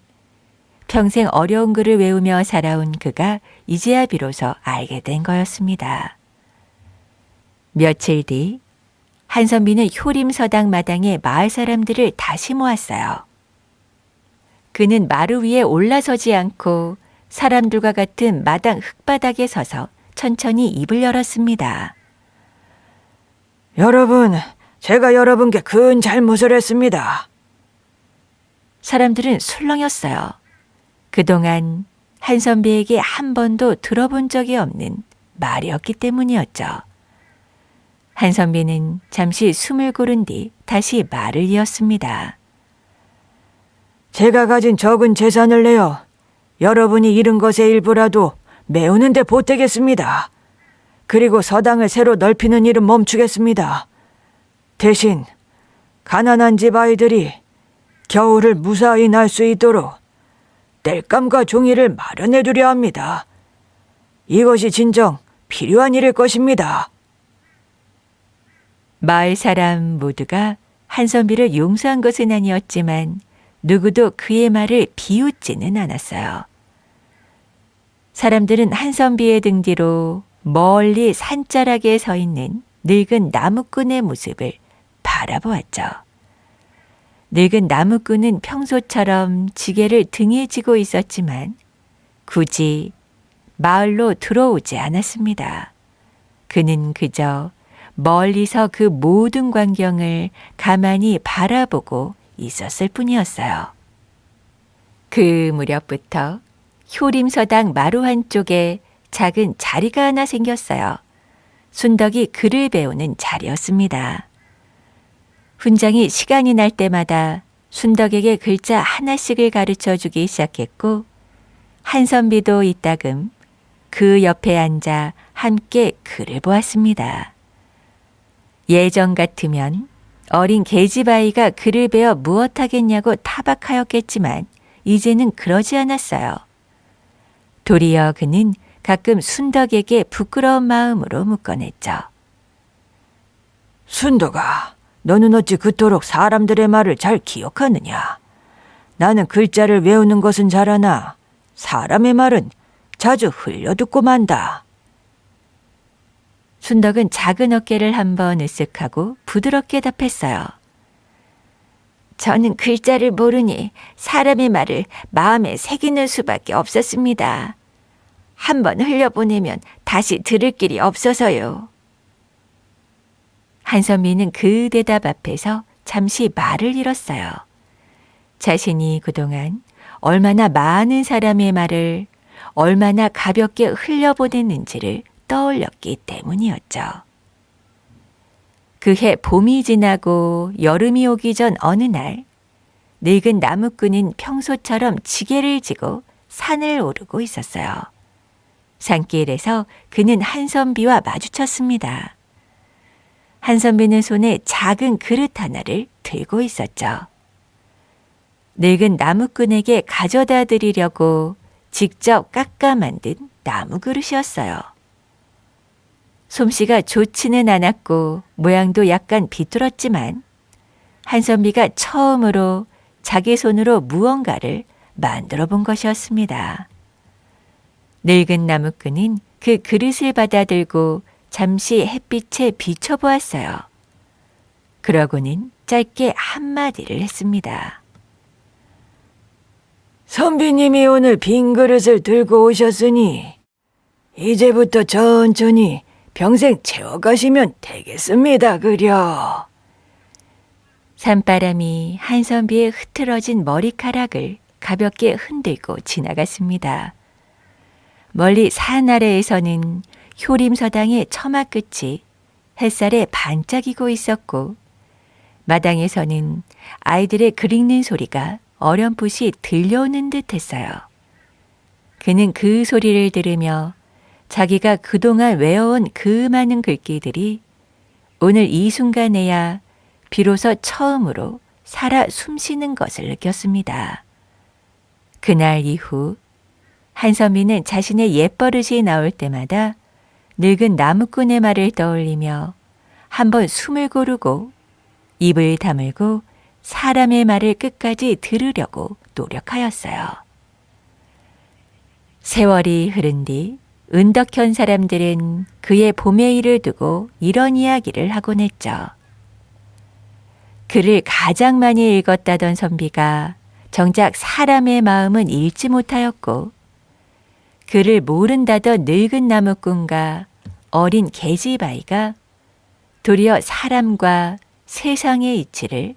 평생 어려운 글을 외우며 살아온 그가 이제야 비로소 알게 된 거였습니다. 며칠 뒤 한선비는 효림서당 마당에 마을 사람들을 다시 모았어요. 그는 마루 위에 올라서지 않고 사람들과 같은 마당 흙바닥에 서서 천천히 입을 열었습니다. 여러분, 제가 여러분께 큰 잘못을 했습니다. 사람들은 술렁였어요. 그동안 한선비에게 한 번도 들어본 적이 없는 말이었기 때문이었죠. 한선비는 잠시 숨을 고른 뒤 다시 말을 이었습니다. 제가 가진 적은 재산을 내어 여러분이 잃은 것의 일부라도 메우는 데 보태겠습니다. 그리고 서당을 새로 넓히는 일은 멈추겠습니다. 대신 가난한 집 아이들이 겨울을 무사히 날 수 있도록 땔감과 종이를 마련해 두려 합니다. 이것이 진정 필요한 일일 것입니다. 마을 사람 모두가 한선비를 용서한 것은 아니었지만 누구도 그의 말을 비웃지는 않았어요. 사람들은 한선비의 등 뒤로 멀리 산자락에 서 있는 늙은 나무꾼의 모습을 바라보았죠. 늙은 나무꾼은 평소처럼 지게를 등에 지고 있었지만 굳이 마을로 들어오지 않았습니다. 그는 그저 멀리서 그 모든 광경을 가만히 바라보고 있었을 뿐이었어요. 그 무렵부터 효림서당 마루 한쪽에 작은 자리가 하나 생겼어요. 순덕이 글을 배우는 자리였습니다. 훈장이 시간이 날 때마다 순덕에게 글자 하나씩을 가르쳐 주기 시작했고 한선비도 이따금 그 옆에 앉아 함께 글을 보았습니다. 예전 같으면 어린 계집아이가 글을 배워 무엇하겠냐고 타박하였겠지만 이제는 그러지 않았어요. 도리어 그는 가끔 순덕에게 부끄러운 마음으로 묻곤했죠. 순덕아, 너는 어찌 그토록 사람들의 말을 잘 기억하느냐? 나는 글자를 외우는 것은 잘하나 사람의 말은 자주 흘려듣고 만다. 순덕은 작은 어깨를 한번 으쓱하고 부드럽게 답했어요. 저는 글자를 모르니 사람의 말을 마음에 새기는 수밖에 없었습니다. 한번 흘려보내면 다시 들을 길이 없어서요. 한선미는 그 대답 앞에서 잠시 말을 잃었어요. 자신이 그동안 얼마나 많은 사람의 말을 얼마나 가볍게 흘려보냈는지를 떠올렸기 때문이었죠. 그해 봄이 지나고 여름이 오기 전 어느 날 늙은 나무꾼은 평소처럼 지게를 지고 산을 오르고 있었어요. 산길에서 그는 한선비와 마주쳤습니다. 한선비는 손에 작은 그릇 하나를 들고 있었죠. 늙은 나무꾼에게 가져다 드리려고 직접 깎아 만든 나무 그릇이었어요. 솜씨가 좋지는 않았고 모양도 약간 비뚤었지만 한선비가 처음으로 자기 손으로 무언가를 만들어 본 것이었습니다. 늙은 나무꾼은 그 그릇을 받아들고 잠시 햇빛에 비춰보았어요. 그러고는 짧게 한마디를 했습니다. 선비님이 오늘 빈 그릇을 들고 오셨으니 이제부터 천천히 평생 채워가시면 되겠습니다, 그려. 산바람이 한선비의 흐트러진 머리카락을 가볍게 흔들고 지나갔습니다. 멀리 산 아래에서는 효림서당의 처마 끝이 햇살에 반짝이고 있었고 마당에서는 아이들의 글 읽는 소리가 어렴풋이 들려오는 듯 했어요. 그는 그 소리를 들으며 자기가 그동안 외워온 그 많은 글귀들이 오늘 이 순간에야 비로소 처음으로 살아 숨쉬는 것을 느꼈습니다. 그날 이후 한선미는 자신의 옛버릇이 나올 때마다 늙은 나무꾼의 말을 떠올리며 한번 숨을 고르고 입을 다물고 사람의 말을 끝까지 들으려고 노력하였어요. 세월이 흐른 뒤 은덕현 사람들은 그의 봄의 일을 두고 이런 이야기를 하곤 했죠. 글을 가장 많이 읽었다던 선비가 정작 사람의 마음은 읽지 못하였고 글을 모른다던 늙은 나무꾼과 어린 계집아이가 도리어 사람과 세상의 이치를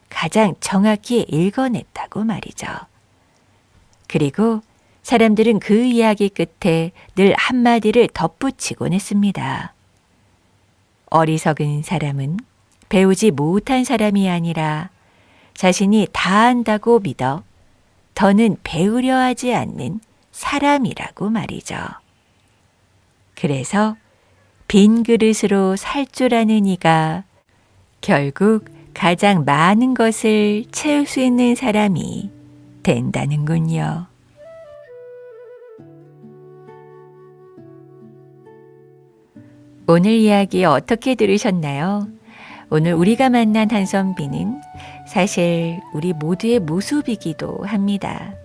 가장 정확히 읽어냈다고 말이죠. 그리고 사람들은 그 이야기 끝에 늘 한마디를 덧붙이곤 했습니다. 어리석은 사람은 배우지 못한 사람이 아니라 자신이 다 안다고 믿어 더는 배우려 하지 않는 사람이라고 말이죠. 그래서 빈 그릇으로 살 줄 아는 이가 결국 가장 많은 것을 채울 수 있는 사람이 된다는군요. 오늘 이야기 어떻게 들으셨나요? 오늘 우리가 만난 한선비는 사실 우리 모두의 모습이기도 합니다.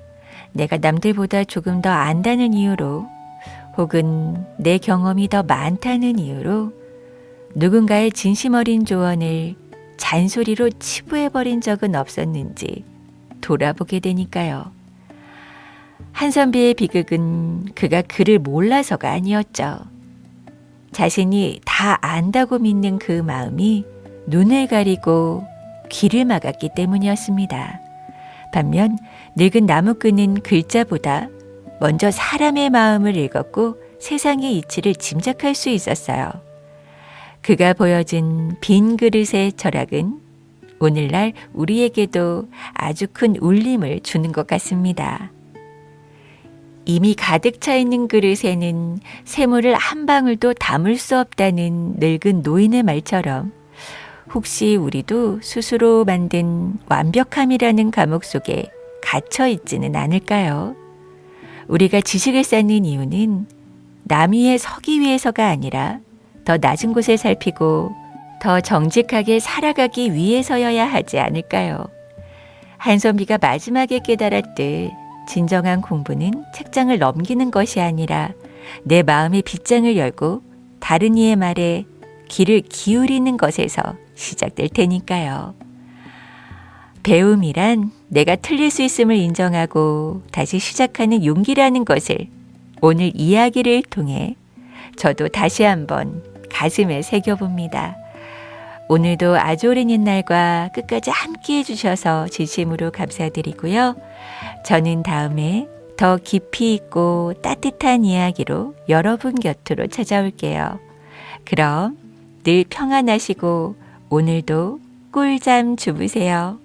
내가 남들보다 조금 더 안다는 이유로 혹은 내 경험이 더 많다는 이유로 누군가의 진심 어린 조언을 잔소리로 치부해버린 적은 없었는지 돌아보게 되니까요. 한선비의 비극은 그가 그를 몰라서가 아니었죠. 자신이 다 안다고 믿는 그 마음이 눈을 가리고 귀를 막았기 때문이었습니다. 반면 늙은 나무꾼은 글자보다 먼저 사람의 마음을 읽었고 세상의 이치를 짐작할 수 있었어요. 그가 보여준 빈 그릇의 철학은 오늘날 우리에게도 아주 큰 울림을 주는 것 같습니다. 이미 가득 차 있는 그릇에는 샘물을 한 방울도 담을 수 없다는 늙은 노인의 말처럼 혹시 우리도 스스로 만든 완벽함이라는 감옥 속에 갇혀 있지는 않을까요? 우리가 지식을 쌓는 이유는 남 위에 서기 위해서가 아니라 더 낮은 곳을 살피고 더 정직하게 살아가기 위해서여야 하지 않을까요? 한선비가 마지막에 깨달았듯 진정한 공부는 책장을 넘기는 것이 아니라 내 마음의 빗장을 열고 다른 이의 말에 귀를 기울이는 것에서 시작될 테니까요. 배움이란 내가 틀릴 수 있음을 인정하고 다시 시작하는 용기라는 것을 오늘 이야기를 통해 저도 다시 한번 가슴에 새겨봅니다. 오늘도 아주 오랜 옛날과 끝까지 함께 해주셔서 진심으로 감사드리고요. 저는 다음에 더 깊이 있고 따뜻한 이야기로 여러분 곁으로 찾아올게요. 그럼 늘 평안하시고 오늘도 꿀잠 주무세요.